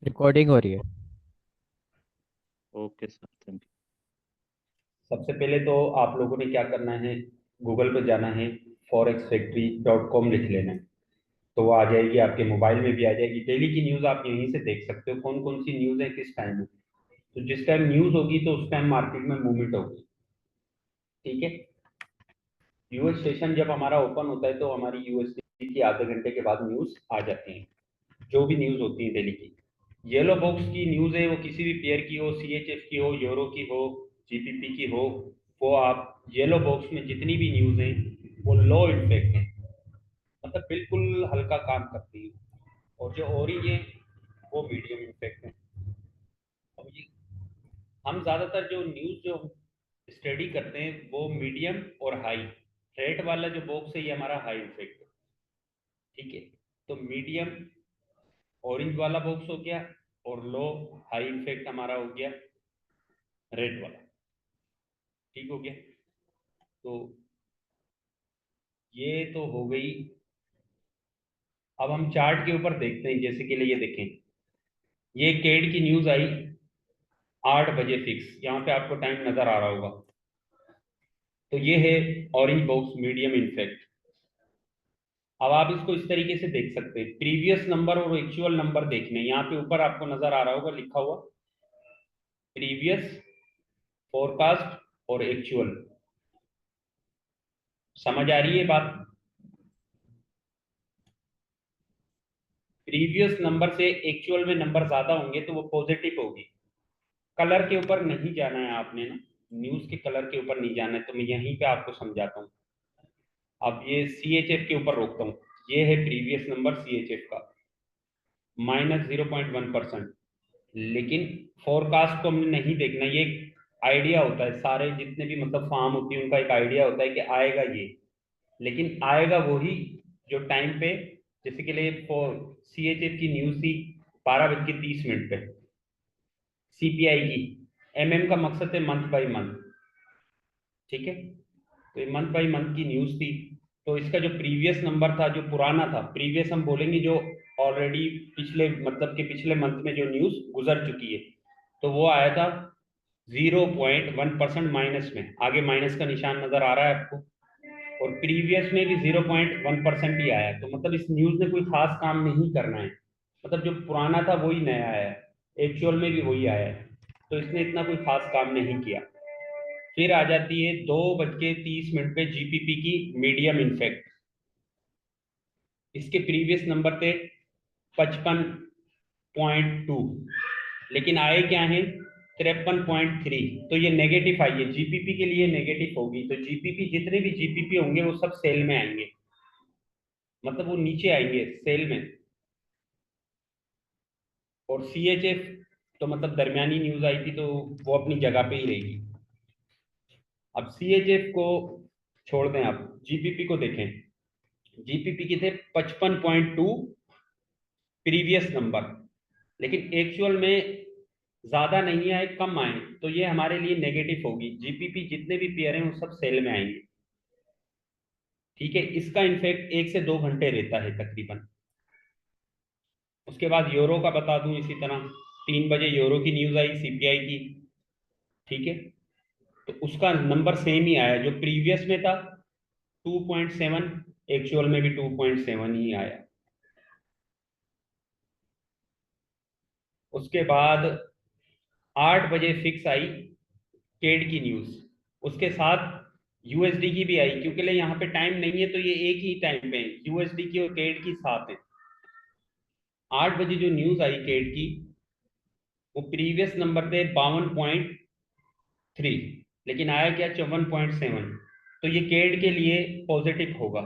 Recording हो रही है। ओके सर, थैंक सबसे पहले तो आप लोगों ने क्या करना है, गूगल पे जाना है, forexfactory.com लिख लेना है। तो वो आ जाएगी, आपके मोबाइल में भी आ जाएगी। डेली की न्यूज़ आप यहीं से देख सकते हो, कौन कौन सी न्यूज़ है किस टाइम में। तो जिस टाइम न्यूज़ होगी तो उस टाइम मार्केट में मूवमेंट होगी। ठीक है। यूएस स्टेशन जब हमारा ओपन होता है तो हमारी यूएसडी की आधे घंटे के बाद न्यूज़ आ जाती है, जो भी न्यूज़ होती है डेली की। येलो बॉक्स की न्यूज़ है, वो किसी भी पेयर की हो, सीएचएफ की हो, यूरो की हो, जीपीपी की हो, वो आप येलो बॉक्स में जितनी भी न्यूज़ है वो लो इम्पैक्ट है, मतलब बिल्कुल हल्का काम करती है। और जो ऑरेंज है वो मीडियम इम्पैक्ट है। अब ये हम ज़्यादातर जो न्यूज़ जो स्टडी करते हैं वो मीडियम और हाई, रेड वाला जो बॉक्स है ये हमारा हाई इम्पैक्ट है। ठीक है। तो मीडियम ऑरेंज वाला बॉक्स हो गया, और लो हाई इम्पैक्ट हमारा हो गया रेड वाला। ठीक हो गया। तो ये तो हो गई। अब हम चार्ट के ऊपर देखते हैं, जैसे कि लिए ये देखें, ये केड की न्यूज़ आई 8 बजे फिक्स, यहाँ पे आपको टाइम नजर आ रहा होगा। तो ये है ऑरेंज बॉक्स मीडियम इम्पैक्ट। अब आप इसको इस तरीके से देख सकते हैं, प्रीवियस नंबर और एक्चुअल नंबर देखने, यहाँ पे ऊपर आपको नजर आ रहा होगा लिखा हुआ प्रीवियस, फोरकास्ट और एक्चुअल। समझ आ रही है बात? प्रीवियस नंबर से एक्चुअल में नंबर ज्यादा होंगे तो वो पॉजिटिव होगी। कलर के ऊपर नहीं जाना है आपने ना, न्यूज के कलर के ऊपर नहीं जाना है, तो मैं यहीं पे आपको समझाता हूँ। अब ये सीएचएफ के ऊपर रोकता हूँ। ये है प्रीवियस नंबर सीएचएफ का, -0.1%। लेकिन फोरकास्ट को हमने नहीं देखना, ये आइडिया होता है, सारे जितने भी मतलब फार्म होती है उनका एक आइडिया होता है कि आएगा ये, लेकिन आएगा वही जो टाइम पे, जैसे कि लिए सीएचएफ की न्यूज थी 12:30 पे, सीपीआई की। एमएम का मकसद है मंथ बाय मंथ। ठीक है। तो ये मंथ बाय मंथ की न्यूज थी। तो इसका जो प्रीवियस नंबर था, जो पुराना था, प्रीवियस हम बोलेंगे जो ऑलरेडी पिछले मतलब कि पिछले मंथ में जो न्यूज गुजर चुकी है, तो वो आया था 0.1% माइनस में। आगे माइनस का निशान नजर आ रहा है आपको। और प्रीवियस में भी 0.1% ही आया, तो मतलब इस न्यूज ने कोई खास काम नहीं करना है, मतलब जो पुराना था वही नया आया है, एक्चुअल में भी वही आया है, तो इसने इतना कोई खास काम नहीं किया। फिर आ जाती है 2:30 पे जीपीपी की मीडियम इन्फेक्ट। इसके प्रीवियस नंबर थे 55.2, लेकिन आए क्या है 53.3। तो ये नेगेटिव आई है, जीपीपी के लिए नेगेटिव होगी। तो जीपीपी जितने भी जीपीपी होंगे वो सब सेल में आएंगे, मतलब वो नीचे आएंगे सेल में। और सीएचएफ तो मतलब दरमियानी न्यूज आई थी, तो वो अपनी जगह पे ही रहेगी। अब सीएचएफ को छोड़ दें, आप जीपीपी को देखें। जीपीपी के थे 55.2 प्रीवियस नंबर, लेकिन एक्चुअल में ज्यादा नहीं आए, कम आए, तो ये हमारे लिए नेगेटिव होगी। जीपीपी जितने भी पेयर हैं वो सब सेल में आएंगे। ठीक है। इसका इनफैक्ट 1 से 2 घंटे रहता है तकरीबन। उसके बाद यूरो का बता दूं इसी तरह, 3 बजे यूरो की न्यूज आई सीपीआई की। ठीक है। तो उसका नंबर सेम ही आया, जो प्रीवियस में था 2.7, एक्चुअल में भी 2.7 ही आया। उसके बाद 8 बजे फिक्स आई केड की न्यूज, उसके साथ यूएसडी की भी आई, क्योंकि ले यहाँ पे टाइम नहीं है तो ये एक ही टाइम पे है, यूएसडी की और केड की साथ है। 8 बजे जो न्यूज आई केड की, वो प्रीवियस नंबर थे 52.3, लेकिन आया क्या 54.7। तो ये केड के लिए पॉजिटिव होगा।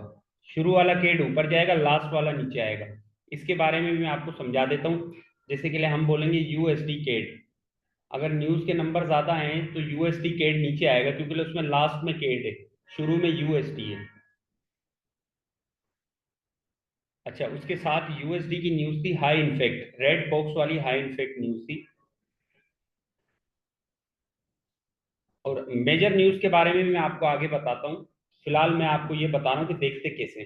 शुरू वाला केड ऊपर जाएगा, लास्ट वाला नीचे आएगा। इसके बारे में भी मैं आपको समझा देता हूँ। जैसे कि लिए हम बोलेंगे यूएसडी केड, अगर न्यूज के नंबर ज्यादा हैं तो यूएसडी केड नीचे आएगा, क्योंकि उसमें लास्ट में केड है, शुरू में यूएसडी है। अच्छा, उसके साथ यूएसडी की न्यूज थी हाई इन्फेक्ट, रेड बॉक्स वाली हाई इन्फेक्ट न्यूज थी। और मेजर न्यूज के बारे में भी मैं आपको आगे बताता हूँ, फिलहाल मैं आपको ये बता रहा हूँ कि देखते कैसे।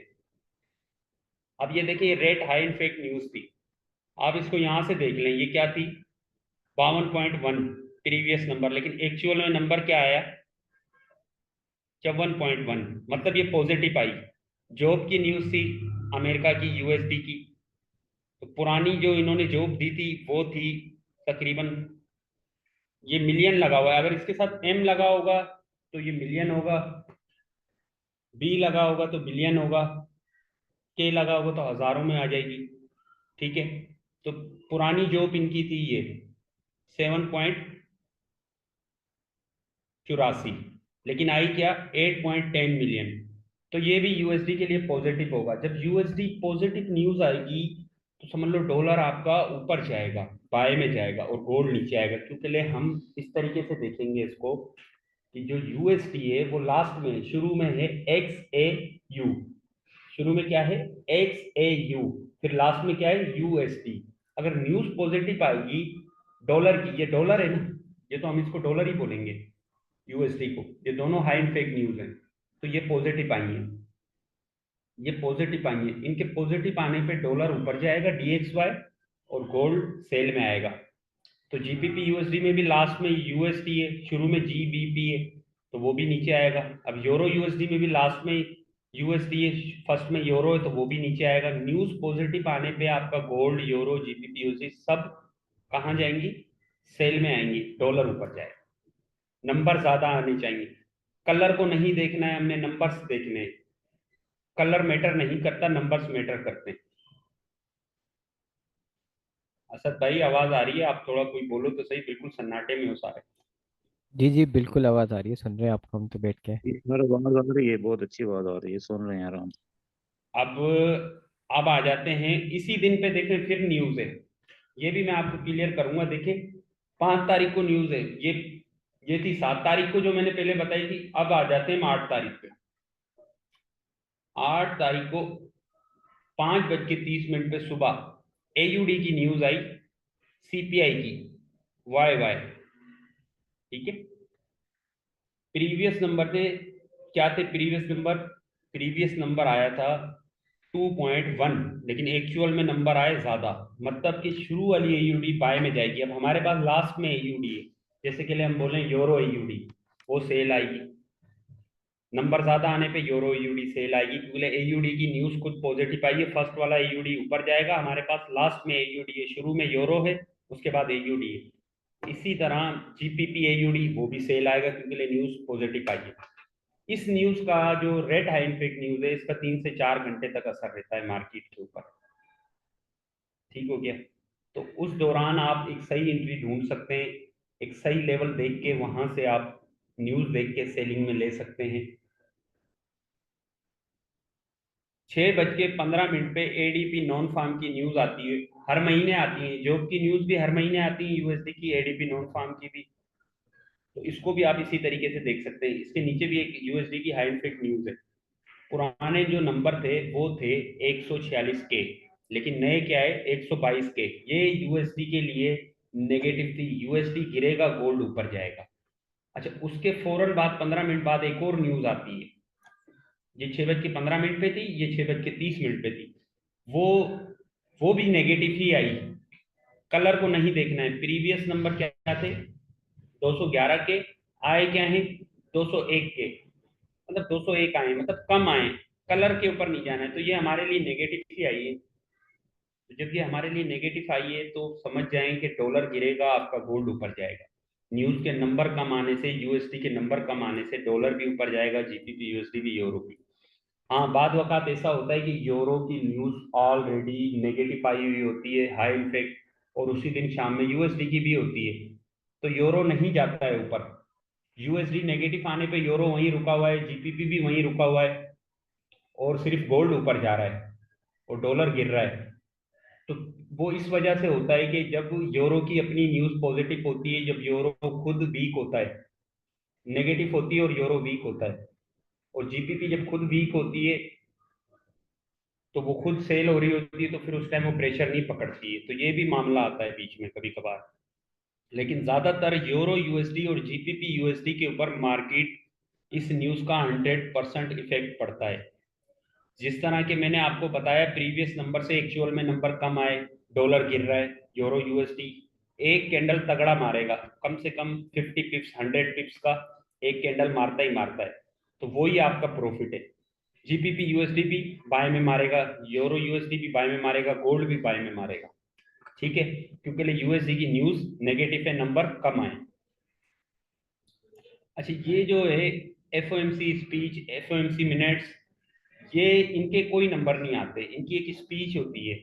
अब ये देखिए, रेड हाई इन्फेक्ट न्यूज थी। आप इसको यहाँ से देख लें, ये क्या थी, 52.1 प्रीवियस नंबर, लेकिन एक्चुअल में नंबर क्या आया, 54.1, मतलब ये पॉजिटिव आई। जॉब की न्यूज़ थी अमेरिका की, यूएसडी की। तो पुरानी जो इन्होंने जॉब दी थी वो थी तकरीबन, ये मिलियन लगा हुआ है, अगर इसके साथ एम लगा होगा तो ये मिलियन होगा, बी लगा होगा तो बिलियन होगा, के लगा होगा तो हजारों में आ जाएगी। ठीक है, तो पुरानी जॉब इनकी थी ये 7.84, लेकिन आई क्या, 8.10 मिलियन। तो ये भी यूएसडी के लिए पॉजिटिव होगा। जब यूएसडी पॉजिटिव न्यूज आएगी तो समझ लो डॉलर आपका ऊपर जाएगा, बाय में जाएगा, और गोल्ड नीचे आएगा। क्योंकि ले हम इस तरीके से देखेंगे इसको कि जो यूएसडी है वो लास्ट में, शुरू में है एक्स ए यू, शुरू में क्या है, एक्स ए यू, फिर लास्ट में क्या है, यूएसडी। अगर न्यूज पॉजिटिव आएगी डॉलर की, ये डॉलर है ना, ये तो हम इसको डॉलर ही बोलेंगे यूएसडी को, ये दोनों हाई एंड फेक न्यूज हैं, तो ये पॉजिटिव आई है, ये पॉजिटिव आई है। इनके पॉजिटिव आने पे डॉलर ऊपर जाएगा डीएक्सवाई, और गोल्ड सेल में आएगा। तो जीबीपी यूएसडी में भी लास्ट में यूएसडी है, शुरू में जीबीपी है, तो वो भी नीचे आएगा। अब यूरो यूएसडी में भी लास्ट में यूएसडी है, फर्स्ट में यूरो है, तो वो भी नीचे आएगा। न्यूज पॉजिटिव आने पे आपका गोल्ड, यूरो, जीबीपी यूएसडी सब कहाँ जाएंगी, सेल में आएंगी, डॉलर ऊपर जाएगा। नंबर ज्यादा आने चाहिए, कलर को नहीं देखना है हमने, नंबर्स देखने हैं। कलर मैटर नहीं करता, नंबर्स मैटर करते हैं। असद भाई आवाज आ रही है, आप थोड़ा कोई बोलो तो सही, बिल्कुल सन्नाटे में हो सारे। जी जी बिल्कुल आवाज़ आ रही है, सुन रहे हैं आपको हम तो बैठ के। मेरे आवाज आ रही है, बहुत अच्छी आवाज आ रही है, सुन रहे हैं आराम से। अब अब आ जाते हैं इसी दिन पे, देखें फिर न्यूज है, ये भी मैं आपको क्लियर करूंगा। देखें 5 तारीख को न्यूज है, ये थी 7 तारीख को जो मैंने पहले बताई थी। अब आ जाते हैं हम 8 तारीख पे। 8 तारीख को 5:30 पे सुबह एयूडी की न्यूज आई, सीपीआई की, वाई वाई। ठीक है, प्रीवियस नंबर थे, क्या थे प्रीवियस नंबर, प्रीवियस नंबर आया था 2.1, लेकिन एक्चुअल में नंबर आए ज्यादा, मतलब कि शुरू वाली एयूडी बाय में जाएगी। अब हमारे पास लास्ट में एयूडी है, जैसे कि लिए हम बोलें यूरो एयूडी, वो सेल आएगी। नंबर ज्यादा आने पे यूरो एयूडी सेल आएगी, क्योंकि एयूडी की न्यूज खुद पॉजिटिव आई है। फर्स्ट वाला एयूडी ऊपर जाएगा हमारे पास, लास्ट में एयूडी है, शुरू में यूरो है, उसके बाद एयूडी है। इसी तरह जीपीपी एयूडी वो भी सेल आएगा, क्योंकि न्यूज पॉजिटिव आई है। इस न्यूज का जो रेड हाई फेक न्यूज है, इसका 3 से 4 घंटे तक असर रहता है मार्केट के ऊपर। ठीक हो गया, तो उस दौरान आप एक सही एंट्री ढूंढ सकते हैं, एक सही लेवल देख के वहां से आप न्यूज देख के सेलिंग में ले सकते हैं। 6:15 पे एडीपी नॉन फार्म की न्यूज आती है, हर महीने आती है। जॉब की न्यूज भी हर महीने आती है, यूएसडी की, एडीपी नॉन फार्म की भी। तो इसको भी आप इसी तरीके से देख सकते हैं। इसके नीचे भी एक यूएसडी की हाई फेक न्यूज है। पुराने जो नंबर थे वो थे 146 के, लेकिन नए क्या है, 122 के। ये यूएसडी के लिए नेगेटिव थी, यूएसडी गिरेगा, गोल्ड ऊपर जाएगा। अच्छा, उसके फौरन बाद 15 मिनट बाद एक और न्यूज आती है, ये 6:15 पे थी, ये 6:30 पे थी। वो वो भी नेगेटिव ही आई। कलर को नहीं देखना है, प्रीवियस नंबर क्या क्या थे, 211 के, आए क्या है, 201 के, मतलब 201 आए, मतलब कम आए। कलर के ऊपर नहीं जाना है, तो ये हमारे लिए नेगेटिव ही आई है। तो जब ये हमारे लिए नेगेटिव आई है तो समझ जाएं कि डॉलर गिरेगा, आपका गोल्ड ऊपर जाएगा। न्यूज के नंबर कम आने से, यूएसडी के नंबर कम आने से डॉलर भी ऊपर जाएगा, जीबीपी यूएसडी भी, यूरो भी। हाँ, बाद वक़्त ऐसा होता है कि यूरो की न्यूज ऑलरेडी नेगेटिव आई हुई होती है, हाई इफेक्ट, और उसी दिन शाम में यूएसडी की भी होती है, तो यूरो नहीं जाता है ऊपर। यूएसडी नेगेटिव आने पे यूरो वहीं रुका हुआ है, जीबीपी भी वहीं रुका हुआ है, और सिर्फ गोल्ड ऊपर जा रहा है और डॉलर गिर रहा है। तो वो इस वजह से होता है कि जब यूरो की अपनी न्यूज पॉजिटिव होती है, जब यूरो खुद वीक होता है, नेगेटिव होती है और यूरो वीक होता है, और जीबीपी जब खुद वीक होती है तो वो खुद सेल हो रही होती है, तो फिर उस टाइम वो प्रेशर नहीं पकड़ती है। तो ये भी मामला आता है बीच में कभी कभार। लेकिन ज्यादातर यूरो यूएसडी और जीबीपी यूएसडी के ऊपर मार्केट इस न्यूज का 100% इफेक्ट पड़ता है। जिस तरह के मैंने आपको बताया, प्रीवियस नंबर से एक्चुअल में नंबर कम आए, डॉलर गिर रहा है, यूरो यूएसडी एक कैंडल तगड़ा मारेगा, कम से कम 50 पिप्स 100 पिप्स का एक कैंडल मारता ही मारता है, तो वो ही आपका प्रॉफिट है। जीबीपी यूएसडी भी बाय में मारेगा, यूरो यूएसडी भी बाय में मारेगा, गोल्ड भी बाय में मारेगा, ठीक है, क्योंकि यूएसडी की न्यूज नेगेटिव है, नंबर कम आए। अच्छा, ये जो है एफओएमसी स्पीच, एफओएमसी मिनट्स, ये इनके कोई नंबर नहीं आते, इनकी एक स्पीच होती है,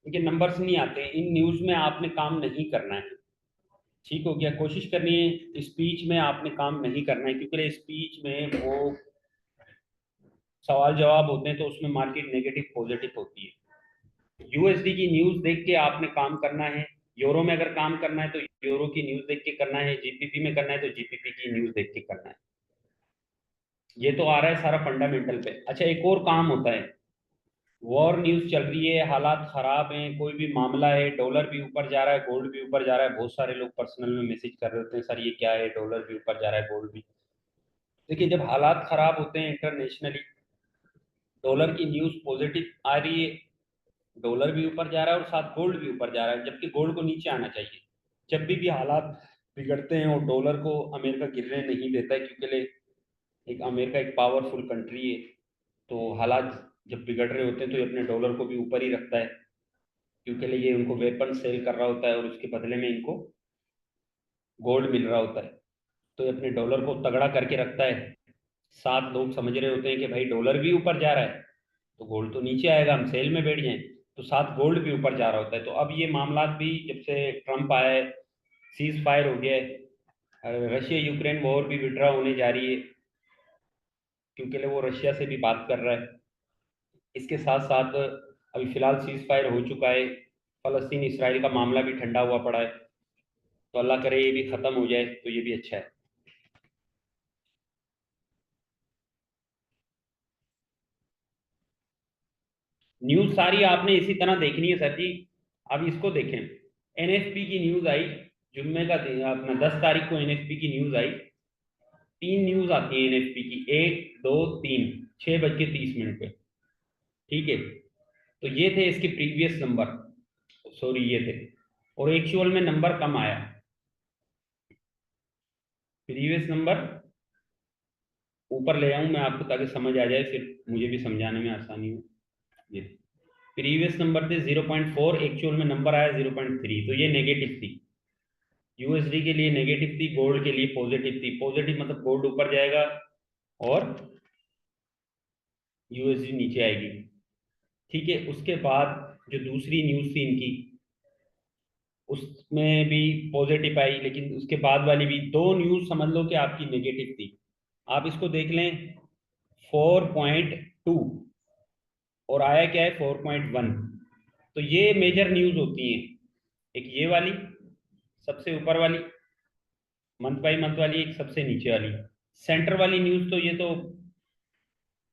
इनके नंबर्स नहीं आते, इन न्यूज में आपने काम नहीं करना है, ठीक हो गया। कोशिश करनी है स्पीच में आपने काम नहीं करना है, क्योंकि स्पीच में वो सवाल जवाब होते हैं तो उसमें मार्केट नेगेटिव पॉजिटिव होती है। यूएसडी की न्यूज देख के आपने काम करना है, यूरो में अगर काम करना है तो यूरो की न्यूज देख के करना है, जीपीपी में करना है तो जीपीपी की न्यूज देख के करना है। ये तो आ रहा है सारा फंडामेंटल पे। अच्छा, एक और काम होता है, वॉर न्यूज चल रही है, हालात खराब हैं, कोई भी मामला है, डॉलर भी ऊपर जा रहा है, गोल्ड भी ऊपर जा रहा है, बहुत सारे लोग पर्सनल में मैसेज कर रहे होते हैं, सर ये क्या है, डॉलर भी ऊपर जा रहा है, गोल्ड भी। देखिए, जब हालात खराब होते हैं इंटरनेशनली, डॉलर की न्यूज पॉजिटिव आ रही है, डॉलर भी ऊपर जा रहा है और साथ गोल्ड भी ऊपर जा रहा है, जबकि गोल्ड को नीचे आना चाहिए। जब भी हालात बिगड़ते हैं और डॉलर को अमेरिका गिरने नहीं देता है, क्योंकि एक अमेरिका एक पावरफुल कंट्री है, तो हालात जब बिगड़ रहे होते हैं तो ये अपने डॉलर को भी ऊपर ही रखता है, क्योंकि ये उनको वेपन सेल कर रहा होता है और उसके बदले में इनको गोल्ड मिल रहा होता है, तो ये अपने डॉलर को तगड़ा करके रखता है। साथ लोग समझ रहे होते हैं कि भाई डॉलर भी ऊपर जा रहा है तो गोल्ड तो नीचे आएगा, हम सेल में बैठ जाएं, तो साथ गोल्ड भी ऊपर जा रहा होता है। तो अब ये मामला भी जब से ट्रम्प आया है, सीज फायर हो गया है, रशिया यूक्रेन वॉर भी विड्रॉ होने जा रही है, क्योंकि वो रशिया से भी बात कर रहा है। इसके साथ साथ अभी फिलहाल सीज फायर हो चुका है, फलस्तीन इसराइल का मामला भी ठंडा हुआ पड़ा है, तो अल्लाह करे ये भी खत्म हो जाए तो ये भी अच्छा है। न्यूज सारी आपने इसी तरह देखनी है सर जी। अब इसको देखें, एनएफपी की न्यूज आई, जुम्मे का अपना 10 तारीख को एनएफपी की न्यूज आई। तीन न्यूज आती है एनएफपी की, 1, 2, 3, 6:30 पे, ठीक है। तो ये थे इसके प्रीवियस नंबर, सॉरी ये थे, और एक्चुअल में नंबर कम आया। प्रीवियस नंबर ऊपर ले आऊं मैं आपको ताकि समझ आ जाए, फिर मुझे भी समझाने में आसानी हो। ये प्रीवियस नंबर थे 0.4, एक्चुअल में नंबर आया 0.3, तो ये नेगेटिव थी। यूएसडी के लिए नेगेटिव थी, गोल्ड के लिए पॉजिटिव थी। पॉजिटिव मतलब गोल्ड ऊपर जाएगा और यूएसडी नीचे आएगी, ठीक है। उसके बाद जो दूसरी न्यूज थी इनकी, उसमें भी पॉजिटिव आई, लेकिन उसके बाद वाली भी दो न्यूज समझ लो कि आपकी नेगेटिव थी। आप इसको देख लें, 4.2 और आया क्या है 4.1, तो ये मेजर न्यूज होती है। एक ये वाली सबसे ऊपर वाली मंथ बाई मंथ वाली, एक सबसे नीचे वाली सेंटर वाली न्यूज, तो ये तो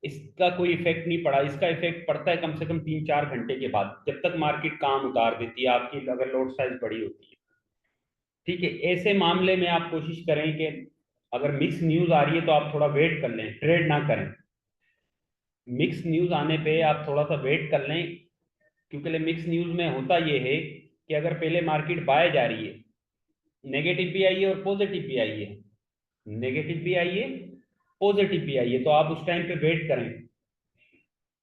इसका कोई इफेक्ट नहीं पड़ा। इसका इफेक्ट पड़ता है कम से कम 3-4 घंटे के बाद, जब तक मार्केट काम उतार देती है आपकी, अगर लोड साइज बड़ी होती है, ठीक है। ऐसे मामले में आप कोशिश करें कि अगर मिक्स न्यूज आ रही है तो आप थोड़ा वेट कर लें, ट्रेड ना करें। मिक्स न्यूज आने पे आप थोड़ा सा वेट कर लें, क्योंकि मिक्स न्यूज में होता ये है कि अगर पहले मार्केट बाय जा रही है, नेगेटिव भी आई है और पॉजिटिव भी आई है, नेगेटिव भी आई है, पॉजिटिव भी आई है, तो आप उस टाइम पे वेट करें।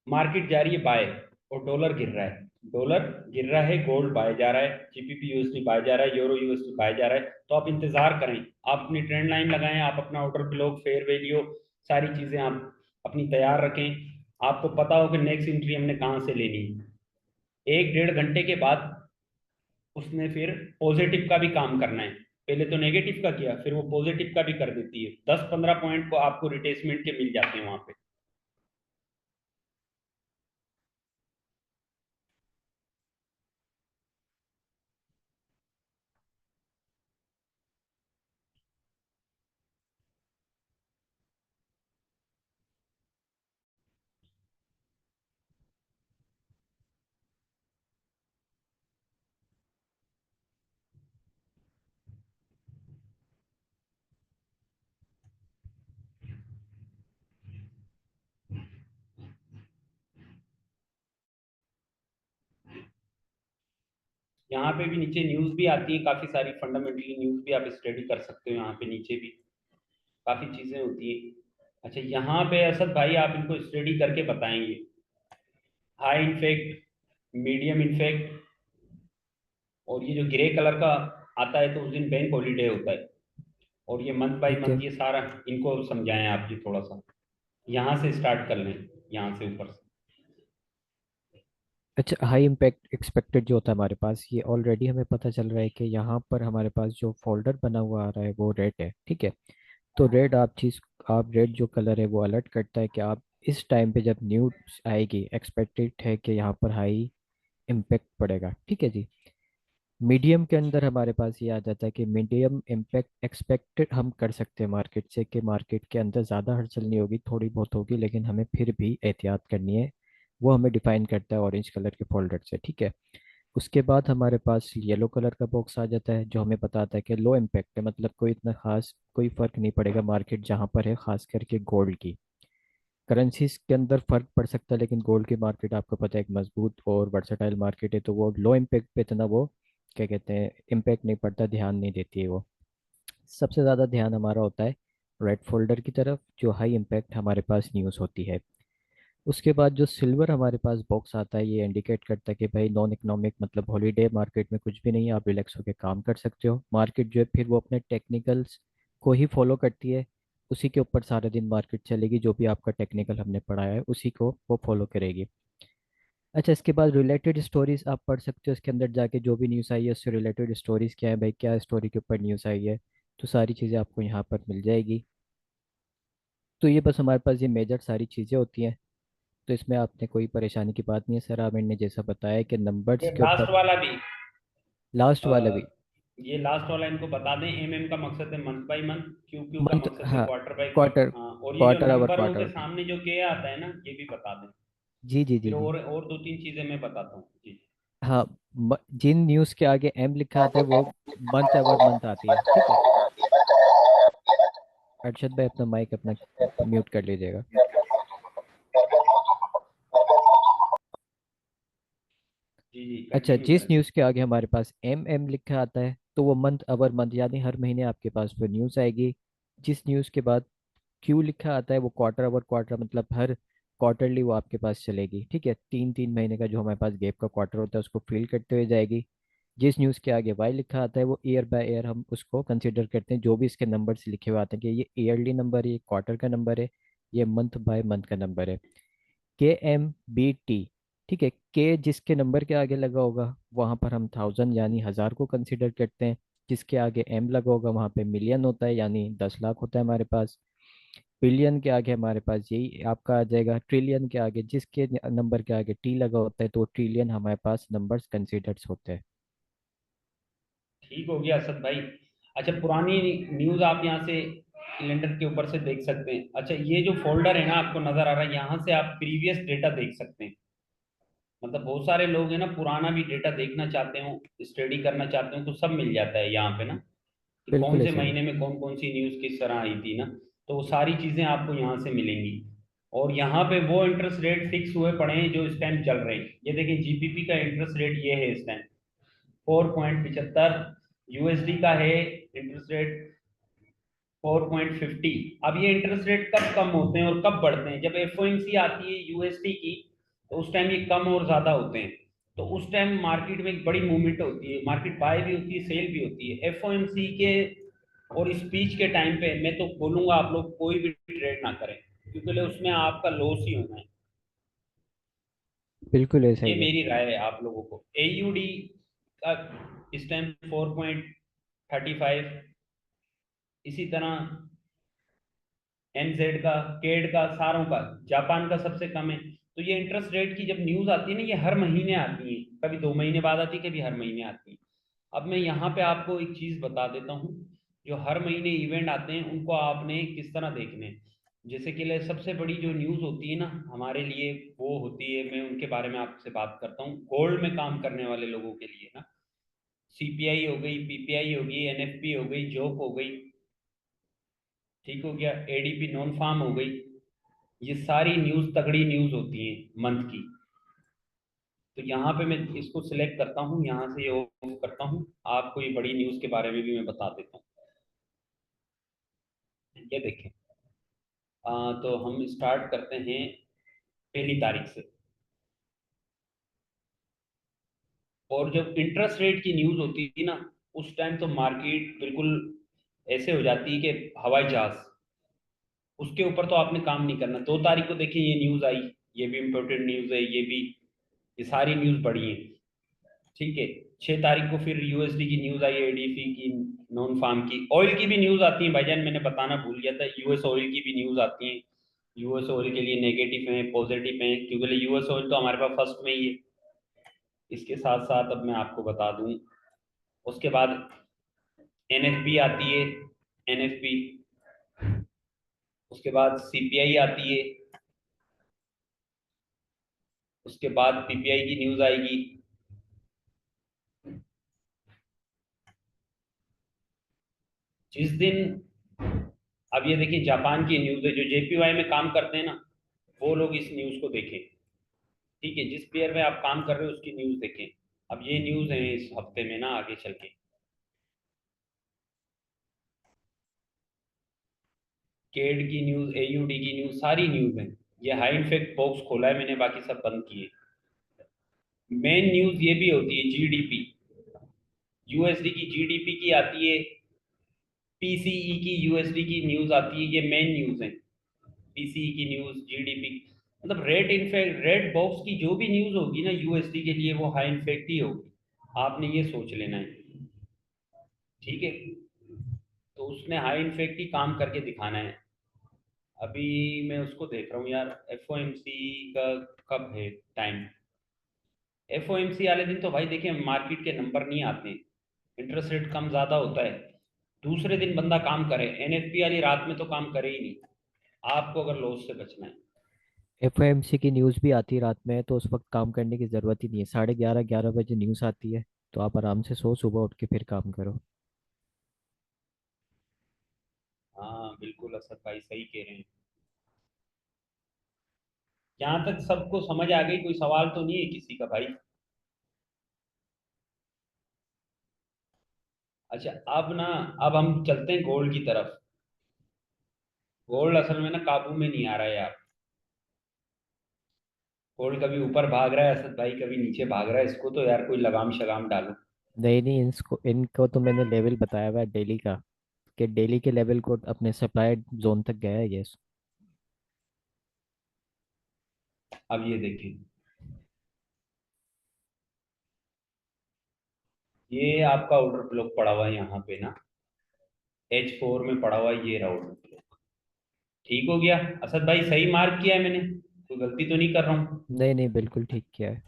मार्केट जा रही है बाय और डॉलर गिर रहा है, डॉलर गिर रहा है, गोल्ड बाय जा रहा है, जीबीपी यूएसडी बाय जा रहा है, यूरो यूएसडी बाय जा रहा है, तो आप इंतजार करें। आप अपनी ट्रेंड लाइन लगाएं, आप अपना ऑर्डर ब्लॉक, फेयर वैल्यू, सारी चीजें आप अपनी तैयार रखें। आपको पता हो कि नेक्स्ट एंट्री हमने कहाँ से लेनी है। 1-1.5 घंटे के बाद उसने फिर पॉजिटिव का भी काम करना है। पहले तो नेगेटिव का किया, फिर वो पॉजिटिव का भी कर देती है। 10-15 पॉइंट को आपको रिटेसमेंट के मिल जाते हैं वहां पे। यहाँ पे भी नीचे न्यूज़ भी आती है, काफ़ी सारी फंडामेंटली न्यूज़ भी आप स्टडी कर सकते हो, यहाँ पे नीचे भी काफ़ी चीज़ें होती है। अच्छा, यहाँ पे असद भाई आप इनको स्टडी करके बताएंगे, हाई इन्फेक्ट, मीडियम इन्फेक्ट, और ये जो ग्रे कलर का आता है तो उस दिन बैंक हॉलीडे होता है, और ये मंथ बाय ठीक है। मंथ ये सारा इनको समझाएं आप जी थोड़ा सा, यहाँ से स्टार्ट कर लें, यहाँ से ऊपर से। अच्छा, हाई इम्पैक्ट एक्सपेक्टेड जो होता है हमारे पास, ये ऑलरेडी हमें पता चल रहा है कि यहाँ पर हमारे पास जो फोल्डर बना हुआ आ रहा है वो रेड है, ठीक है। तो रेड आप रेड जो कलर है वो अलर्ट करता है कि आप इस टाइम पे जब न्यूज आएगी एक्सपेक्टेड है कि यहाँ पर हाई इम्पैक्ट पड़ेगा, ठीक है जी। मीडियम के अंदर हमारे पास ये आ जाता है कि मीडियम इम्पैक्ट एक्सपेक्टेड हम कर सकते हैं मार्केट से, कि मार्केट के अंदर ज़्यादा हलचल नहीं होगी, थोड़ी बहुत होगी लेकिन हमें फिर भी एहतियात करनी है। वो हमें डिफाइन करता है ऑरेंज कलर के फोल्डर से, ठीक है। उसके बाद हमारे पास येलो कलर का बॉक्स आ जाता है जो हमें बताता है कि लो इम्पैक्ट है, मतलब कोई इतना खास कोई फर्क नहीं पड़ेगा मार्केट जहाँ पर है, खास करके गोल्ड की। करेंसीज के अंदर फर्क पड़ सकता है लेकिन गोल्ड की मार्केट आपको पता है एक मजबूत और वर्सटाइल मार्केट है, तो वो लो इम्पैक्ट पे इतना वो क्या कहते हैं इम्पैक्ट नहीं पड़ता, ध्यान नहीं देती है वो। सबसे ज़्यादा ध्यान हमारा होता है रेड फोल्डर की तरफ, जो हाई इम्पैक्ट हमारे पास न्यूज़ होती है। उसके बाद जो सिल्वर हमारे पास बॉक्स आता है ये इंडिकेट करता है कि भाई नॉन इकोनॉमिक, मतलब हॉलीडे, मार्केट में कुछ भी नहीं है, आप रिलैक्स होकर काम कर सकते हो। मार्केट जो है फिर वो अपने टेक्निकल्स को ही फॉलो करती है, उसी के ऊपर सारा दिन मार्केट चलेगी, जो भी आपका टेक्निकल हमने पढ़ाया है उसी को वो फॉलो करेगी। अच्छा, इसके बाद रिलेटेड स्टोरीज आप पढ़ सकते हो, इसके अंदर जाके जो भी न्यूज़ आई है उससे रिलेटेड स्टोरीज क्या है भाई, क्या स्टोरी के ऊपर न्यूज़ आई है, तो सारी चीज़ें आपको यहाँ पर मिल जाएगी। तो ये बस हमारे पास ये मेजर सारी चीज़ें होती हैं। तो इसमें आपने कोई परेशानी की बात नहीं है सर, आमिर ने जैसा बताया कि नंबर्स ये के लास्ट ऊपर। वाला भी, लास्ट अ, वाला भी। ये लास्ट वाला इनको बता दें, एम का मकसद है मंथ बाय मंथ, क्यू का मंथ, मकसद है हाँ। क्वार्टर बाय क्वार्टर, क्वार्टर, हाँ, और ये जो क्वार्टर ओवर नंबर के क्वार्टर। सामने जो के आता है ना, ये भी बता दें। जी जी जी फिर जी। और दो तीन चीजें मैं बताता हूँ जी। हाँ, जिन न्यूज़ के आगे एम लिखा आता है वो मंथ ओवर मंथ आती है, ठीक है। अरशद भाई अपना माइक अपना म्यूट कर लीजिएगा। जी जी, अच्छा, कंटिन्यू जिस करें। न्यूज़ के आगे हमारे पास एम लिखा आता है तो वो मंथ ओवर मंथ, यानी हर महीने आपके पास वो न्यूज़ आएगी। जिस न्यूज़ के बाद क्यू लिखा आता है वो क्वार्टर ओवर क्वार्टर, मतलब हर क्वार्टरली वो आपके पास चलेगी, ठीक है। 3 3 महीने का जो हमारे पास गैप का क्वार्टर होता है उसको फिल करते हुए जाएगी। जिस न्यूज़ के आगे वाई लिखा आता है वो ईयर बाय ईयर हम उसको कंसिडर करते हैं, जो भी इसके नंबर से लिखे हुए आते हैं कि ये ईयरली नंबर है, ये क्वार्टर का नंबर है, ये मंथ बाय मंथ का नंबर है। KMBT, ठीक है। के जिसके नंबर के आगे लगा होगा वहाँ पर हम 1000 यानी 1000 को कंसिडर करते हैं। जिसके आगे एम लगा होगा वहाँ पे मिलियन होता है, यानी 10 लाख होता है हमारे पास। बिलियन के आगे हमारे पास यही आपका आ जाएगा। ट्रिलियन के आगे जिसके नंबर के आगे टी लगा होता है तो ट्रिलियन हमारे पास नंबर्स कंसिडर्स होते हैं। ठीक हो गया असद भाई। अच्छा, पुरानी न्यूज आप यहाँ से कैलेंडर के ऊपर से देख सकते हैं। अच्छा, ये जो फोल्डर है ना आपको नजर आ रहा है, यहाँ से आप प्रीवियस डेटा देख सकते हैं। मतलब बहुत सारे लोग हैं ना, पुराना भी डेटा देखना चाहते हो, स्टडी करना चाहते हो, तो सब मिल जाता है यहाँ पे ना, कि कौन बिल्कुल से ऐसा ही है। महीने में कौन कौन सी न्यूज किस तरह आई थी ना। तो वो सारी चीजें आपको यहाँ से मिलेंगी। और यहाँ पे वो इंटरेस्ट रेट फिक्स हुए पड़े हैं जो इस टाइम चल रहे हैं। ये देखिए, जीपीपी का इंटरेस्ट रेट ये है इस टाइम 4.75। यूएसडी का है इंटरेस्ट रेट 4.50। अब ये इंटरेस्ट रेट कब कम होते हैं और कब बढ़ते हैं, जब एफओएमसी आती है यूएसडी की, तो उस टाइम ये कम और ज्यादा होते हैं। तो उस टाइम मार्केट में एक बड़ी मूवमेंट होती है, मार्केट बाय भी होती है, सेल भी होती है एफओएमसी के। और स्पीच के टाइम पे मैं तो बोलूंगा आप लोग कोई भी ट्रेड ना करें, क्योंकि उसमें आपका लॉस ही होना है। बिल्कुल ऐसा ये ही है। मेरी राय है आप लोगों को। एयूडी का इस टाइम 4.35। इसी तरह एनजेड का, केड का, सारों का, जापान का सबसे कम है। तो ये इंटरेस्ट रेट की जब न्यूज आती है ना, ये हर महीने आती है, कभी 2 महीने बाद आती है, कभी हर महीने आती है। अब मैं यहाँ पे आपको एक चीज बता देता हूँ, जो हर महीने इवेंट आते हैं उनको आपने किस तरह देखने हैं। जैसे कि सबसे बड़ी जो न्यूज होती है ना हमारे लिए, वो होती है, मैं उनके बारे में आपसे बात करता हूँ, गोल्ड में काम करने वाले लोगों के लिए ना। सीपीआई हो गई, पीपीआई हो गई, एनएफपी हो गई, जॉब हो गई, ठीक हो गया, एडीपी नॉन फार्म हो गई। ये सारी न्यूज तगड़ी न्यूज होती है मंथ की। तो यहाँ पे मैं इसको सिलेक्ट करता हूँ, यहाँ से ये मूव करता हूँ, आपको ये बड़ी न्यूज़ के बारे में भी मैं बता देता हूँ। ये देखें, तो हम स्टार्ट करते हैं 1 तारीख से। और जब इंटरेस्ट रेट की न्यूज़ होती थी ना, उस टाइम तो मार्केट बिल्कुल ऐसे हो जाती है कि हवाई जहाज, उसके ऊपर तो आपने काम नहीं करना। 2 तारीख को देखिए ये न्यूज़ आई, ये भी इम्पोर्टेंट न्यूज़ है, ये भी, ये सारी न्यूज़ बढ़ी है। ठीक है, 6 तारीख को फिर यूएसडी की न्यूज़ आई, एडीसी की, नॉन फार्म की, ऑयल की भी न्यूज़ आती है भाईजान, मैंने बताना भूल गया था, यूएस ऑयल की भी न्यूज़ आती है। यूएस ऑयल के लिए नेगेटिव है, पॉजिटिव है, क्योंकि यूएस ऑयल तो हमारे पास फर्स्ट में ही है। इसके साथ साथ अब मैं आपको बता दूं, उसके बाद एनएफपी आती है, एनएफपी, उसके बाद सीपीआई आती है, उसके बाद पीपीआई की न्यूज़ आएगी। जिस दिन, अब ये देखिए जापान की न्यूज़ है, जो जेपीवाई में काम करते हैं ना, वो लोग इस न्यूज़ को देखें। ठीक है, जिस पेयर में आप काम कर रहे हो उसकी न्यूज़ देखें। अब ये न्यूज़ है इस हफ्ते में ना, आगे चल के केड की न्यूज़, एयूडी की न्यूज़, सारी न्यूज़ है। ये हाई इन्फेक्ट बॉक्स खोला है मैंने, बाकी सब बंद किए। मेन न्यूज़ ये भी होती है, जीडीपी, यूएसडी की जीडीपी की आती है, पीसीई की यूएसडी की न्यूज़ आती है, ये मेन न्यूज़ है। पीसीई की न्यूज़, जीडीपी, मतलब रेट इनफेक्ट, रेड बॉक्स की जो भी न्यूज़ होगी ना यूएसडी के लिए, वो हाई इन्फेक्ट ही होगी, आपने ये सोच लेना है। ठीक है, तो उसने हाई इन्फेक्ट ही काम करके दिखाना है। अभी मैं उसको देख रहा हूँ यार, एफओएमसी का कब है टाइम। एफओएमसी वाले दिन तो भाई देखिए मार्केट के नंबर नहीं आते, इंटरेस्ट रेट कम ज़्यादा होता है, दूसरे दिन बंदा काम करे। एनएफपी वाली रात में तो काम करे ही नहीं, आपको अगर लॉस से बचना है। एफओएमसी की न्यूज़ भी आती है रात में, तो उस वक्त काम करने की ज़रूरत ही नहीं है। 11:30 11 बजे न्यूज़ आती है, तो आप आराम से सो, सुबह उठ के फिर काम करो। हाँ बिल्कुल असद भाई सही कह रहे हैं। यहाँ तक सबको समझ आ गई, कोई सवाल तो नहीं है किसी का भाई? अच्छा, अब ना, अब हम चलते हैं गोल्ड की तरफ। गोल्ड असल में ना काबू में नहीं आ रहा है यार। गोल्ड कभी ऊपर भाग रहा है असद भाई, कभी नीचे भाग रहा है, इसको तो यार कोई लगाम शगाम डालो। नहीं नहीं, इनको तो मैंने लेवल बताया हुआ है डेली का, कि डेली के लेवल को अपने सप्लाई जोन तक गया है ये। अब ये देखिए, ये आपका ऑर्डर ब्लॉक पड़ा हुआ है यहाँ पे ना, H4 में पड़ा हुआ है, ये रहा ऑर्डर ब्लॉक। ठीक हो गया असद भाई, सही मार्क किया है मैंने, कोई गलती तो नहीं कर रहा हूँ? नहीं नहीं, बिल्कुल ठीक किया है।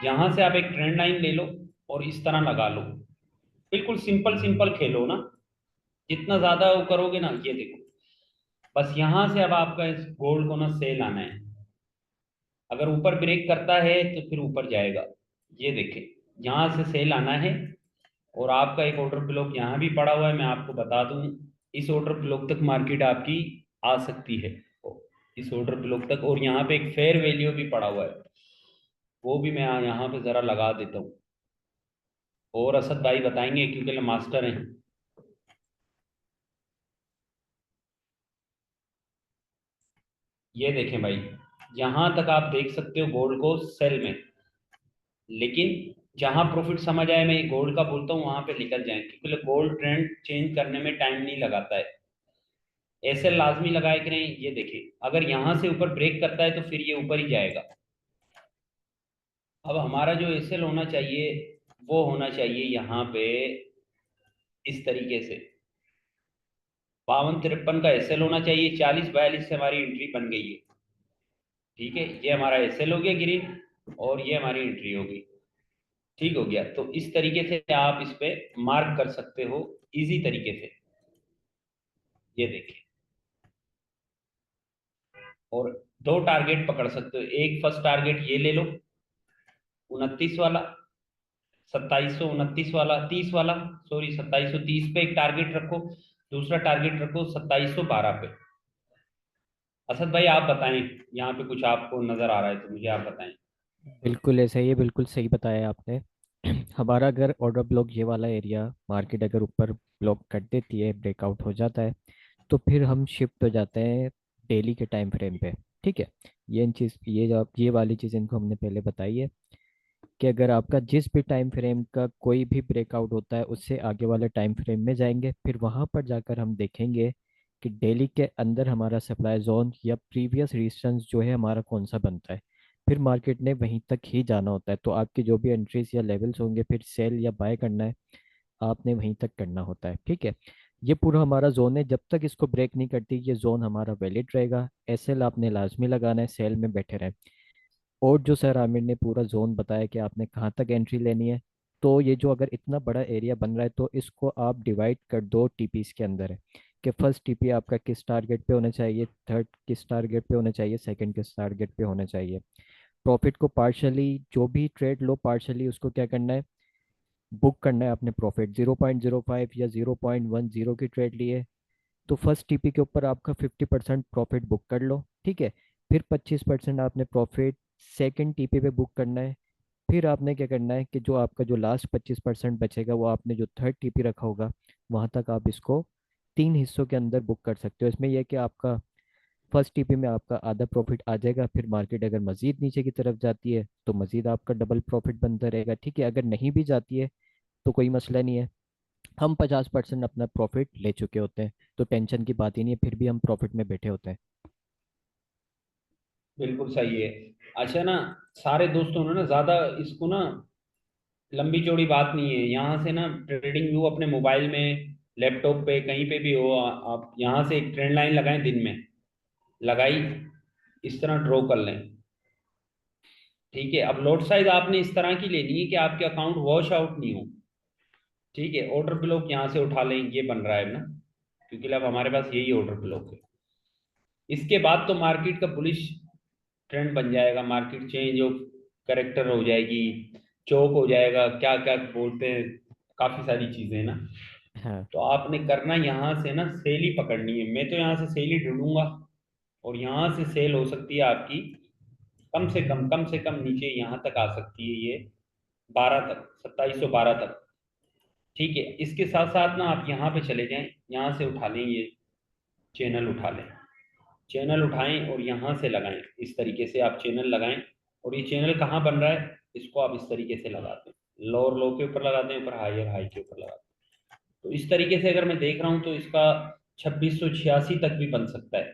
यहाँ से आप एक ट्रेंड लाइन ले लो और इस तरह लगा लो, बिल्कुल सिंपल सिंपल खेलो ना, जितना ज्यादा वो करोगे ना, ये देखो, बस यहाँ से अब आपका इस गोल्ड को ना सेल आना है। अगर ऊपर ब्रेक करता है तो फिर ऊपर जाएगा, ये देखें, यहाँ से सेल आना है। और आपका एक ऑर्डर ब्लॉक यहाँ भी पड़ा हुआ है, मैं आपको बता दूं, इस ऑर्डर ब्लॉक तक मार्केट आपकी आ सकती है, इस ऑर्डर ब्लॉक तक। और यहाँ पे एक फेयर वैल्यू भी पड़ा हुआ है, वो भी मैं यहाँ पे जरा लगा देता हूँ, और असद भाई बताएंगे क्योंकि मास्टर हैं। ये देखें भाई, यहाँ तक आप देख सकते हो गोल्ड को सेल में, लेकिन जहां प्रॉफिट समझ आए, मैं गोल्ड का बोलता हूँ, वहां पे निकल जाए, क्योंकि गोल्ड ट्रेंड चेंज करने में टाइम नहीं लगाता है। ऐसे लाजमी लगाए करें। ये देखिए, अगर यहां से ऊपर ब्रेक करता है तो फिर ये ऊपर ही जाएगा। अब हमारा जो एसएल होना चाहिए, वो होना चाहिए यहाँ पे इस तरीके से, 52-53 का एसएल होना चाहिए, 40-42 से हमारी एंट्री बन गई है। ठीक है, ये हमारा एसएल हो गया ग्रीन, और ये हमारी एंट्री हो गई। ठीक हो गया, तो इस तरीके से आप इस पे मार्क कर सकते हो, इजी तरीके से। ये देखिए, और 2 टारगेट पकड़ सकते हो, एक फर्स्ट टारगेट ये ले लो 29 वाला, 2729 वाला, 30 वाला, सॉरी 2730 पे एक टारगेट रखो, दूसरा टारगेट रखो 2712 पे। असद भाई आप बताएं, यहाँ पे कुछ आपको नजर आ रहा है तो मुझे आप बताएं। बिल्कुल ऐसा ही है, बिल्कुल सही बताया आपने। हमारा अगर ऑर्डर ब्लॉक ये वाला एरिया मार्केट अगर ऊपर ब्लॉक कर देती है, ब्रेकआउट हो जाता है, तो फिर हम शिफ्ट हो जाते हैं डेली के टाइम फ्रेम पे। ठीक है, ये जो ये वाली चीज़ इनको हमने पहले बताई है कि अगर आपका जिस भी टाइम फ्रेम का कोई भी ब्रेकआउट होता है उससे आगे वाले टाइम फ्रेम में जाएंगे, फिर वहां पर जाकर हम देखेंगे कि डेली के अंदर हमारा सप्लाई जोन या प्रीवियस रेजिस्टेंस जो है हमारा कौन सा बनता है। फिर मार्केट ने वहीं तक ही जाना होता है, तो आपकी जो भी एंट्रीज या लेवल्स होंगे, फिर सेल या बाय करना है आपने वहीं तक करना होता है। ठीक है, ये पूरा हमारा जोन है, जब तक इसको ब्रेक नहीं करती ये जोन हमारा वैलिड रहेगा। एसएल आपने लाजमी लगाना है, सेल में बैठे रहें। और जो सर आमिर ने पूरा जोन बताया कि आपने कहाँ तक एंट्री लेनी है, तो ये जो अगर इतना बड़ा एरिया बन रहा है तो इसको आप डिवाइड कर दो टीपीस के अंदर है कि फर्स्ट टीपी आपका किस टारगेट पे होना चाहिए, थर्ड किस टारगेट पे होना चाहिए, सेकंड किस टारगेट पे होना चाहिए। प्रॉफिट को पार्शली, जो भी ट्रेड लो पार्शली उसको क्या करना है, बुक करना है अपने प्रॉफिट। 0.05 या 0.10 की ट्रेड लिए तो फर्स्ट टीपी के ऊपर आपका 50% प्रॉफिट बुक कर लो। ठीक है, फिर 25% आपने प्रॉफिट सेकंड टीपी पे बुक करना है। फिर आपने क्या करना है कि जो आपका जो लास्ट 25% बचेगा वो आपने जो थर्ड टीपी रखा होगा वहां तक आप इसको 3 हिस्सों के अंदर बुक कर सकते हो। इसमें यह है कि आपका फर्स्ट टीपी में आपका आधा प्रॉफिट आ जाएगा, फिर मार्केट अगर मजीद नीचे की तरफ जाती है तो मजीद आपका डबल प्रॉफिट बनता रहेगा। ठीक है, अगर नहीं भी जाती है तो कोई मसला नहीं है, हम 50% अपना प्रॉफिट ले चुके होते हैं, तो टेंशन की बात ही नहीं है, फिर भी हम प्रॉफिट में बैठे होते हैं। बिल्कुल सही है। अच्छा ना, सारे दोस्तों ने ना ज़्यादा इसको ना लंबी चौड़ी बात नहीं है, यहाँ से ना ट्रेडिंग व्यू अपने मोबाइल में, लैपटॉप पे, कहीं पे भी हो, आप यहाँ से एक ट्रेंड लाइन लगाएं, दिन में लगाई, इस तरह ड्रॉ कर लें। ठीक है, अब लोड साइज आपने इस तरह की लेनी है कि आपके अकाउंट वॉश आउट नहीं हो। ठीक है, ऑर्डर ब्लॉक यहाँ से उठा लें, ये बन रहा है ना, क्योंकि अब हमारे पास यही ऑर्डर ब्लॉक है। इसके बाद तो मार्केट का बुलिश ट्रेंड बन जाएगा, मार्केट चेंज ऑफ करेक्टर हो जाएगी, चौक हो जाएगा, क्या क्या बोलते हैं, काफी सारी चीजें ना। हाँ। तो आपने करना यहाँ से ना सेल ही पकड़नी है, मैं तो यहाँ से सेल ही ढूंढूंगा। और यहाँ से सेल हो सकती है आपकी कम से कम नीचे यहाँ तक आ सकती है ये, 12 तक, 2712 तक। ठीक है, इसके साथ साथ ना आप यहाँ पे चले जाएं, यहाँ से उठा लें, ये चैनल उठा लें, चैनल उठाएं और यहाँ से लगाएं। इस तरीके से आप चैनल लगाएं, और ये चैनल कहाँ बन रहा है, इसको आप इस तरीके से लगाते हैं, लोअर लो के ऊपर लगाते हैं, ऊपर हायर हाई के ऊपर लगाते हैं। तो इस तरीके से अगर मैं देख रहा हूँ तो इसका 2686 तक भी बन सकता है।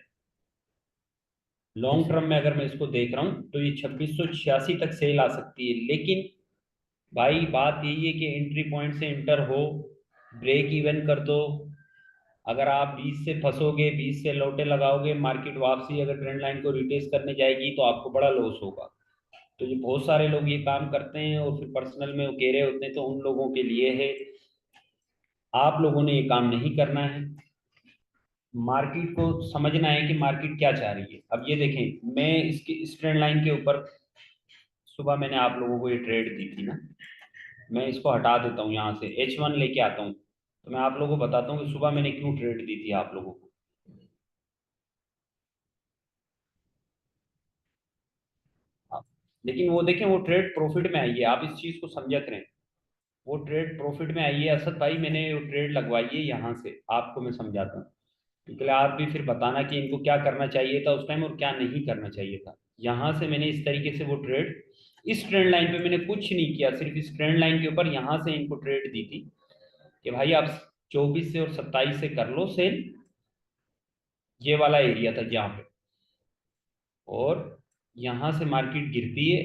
लॉन्ग इस टर्म में अगर मैं इसको देख रहा हूँ तो ये 2686 तक सेल आ सकती है। लेकिन भाई बात यही है कि एंट्री पॉइंट से इंटर हो, ब्रेक इवन कर दो। अगर आप 20 से फंसोगे, 20 से लौटे लगाओगे, मार्केट वापसी अगर ट्रेंड लाइन को रिटेस्ट करने जाएगी तो आपको बड़ा लॉस होगा। तो ये बहुत सारे लोग ये काम करते हैं और फिर पर्सनल में वो कह रहे होते हैं, तो उन लोगों के लिए है। आप लोगों ने ये काम नहीं करना है, मार्केट को समझना है कि मार्केट क्या चाह रही है। अब ये देखें, मैं इसकी इस ट्रेंड लाइन के ऊपर सुबह मैंने आप लोगों को ये ट्रेड दी थी ना, मैं इसको हटा देता हूँ, यहाँ से H1 लेके आता हूँ, तो मैं आप लोगों को बताता हूँ कि सुबह मैंने क्यों ट्रेड दी थी आप लोगों को। हाँ, लेकिन वो देखें, वो ट्रेड प्रॉफिट में आई है, आप इस चीज को समझा करें। वो ट्रेड प्रॉफिट में आई है असद भाई, मैंने वो ट्रेड लगवाई है यहाँ से, आपको मैं समझाता हूँ, क्योंकि आप भी फिर बताना कि इनको क्या करना चाहिए था उस टाइम और क्या नहीं करना चाहिए था। यहाँ से मैंने इस तरीके से वो ट्रेड, इस ट्रेंड लाइन पे मैंने कुछ नहीं किया, सिर्फ इस ट्रेंड लाइन के ऊपर यहाँ से इनको ट्रेड दी थी कि भाई आप 24 से और 27 से कर लो सेल, ये वाला एरिया था यहाँ पे। और यहाँ से मार्केट गिरती है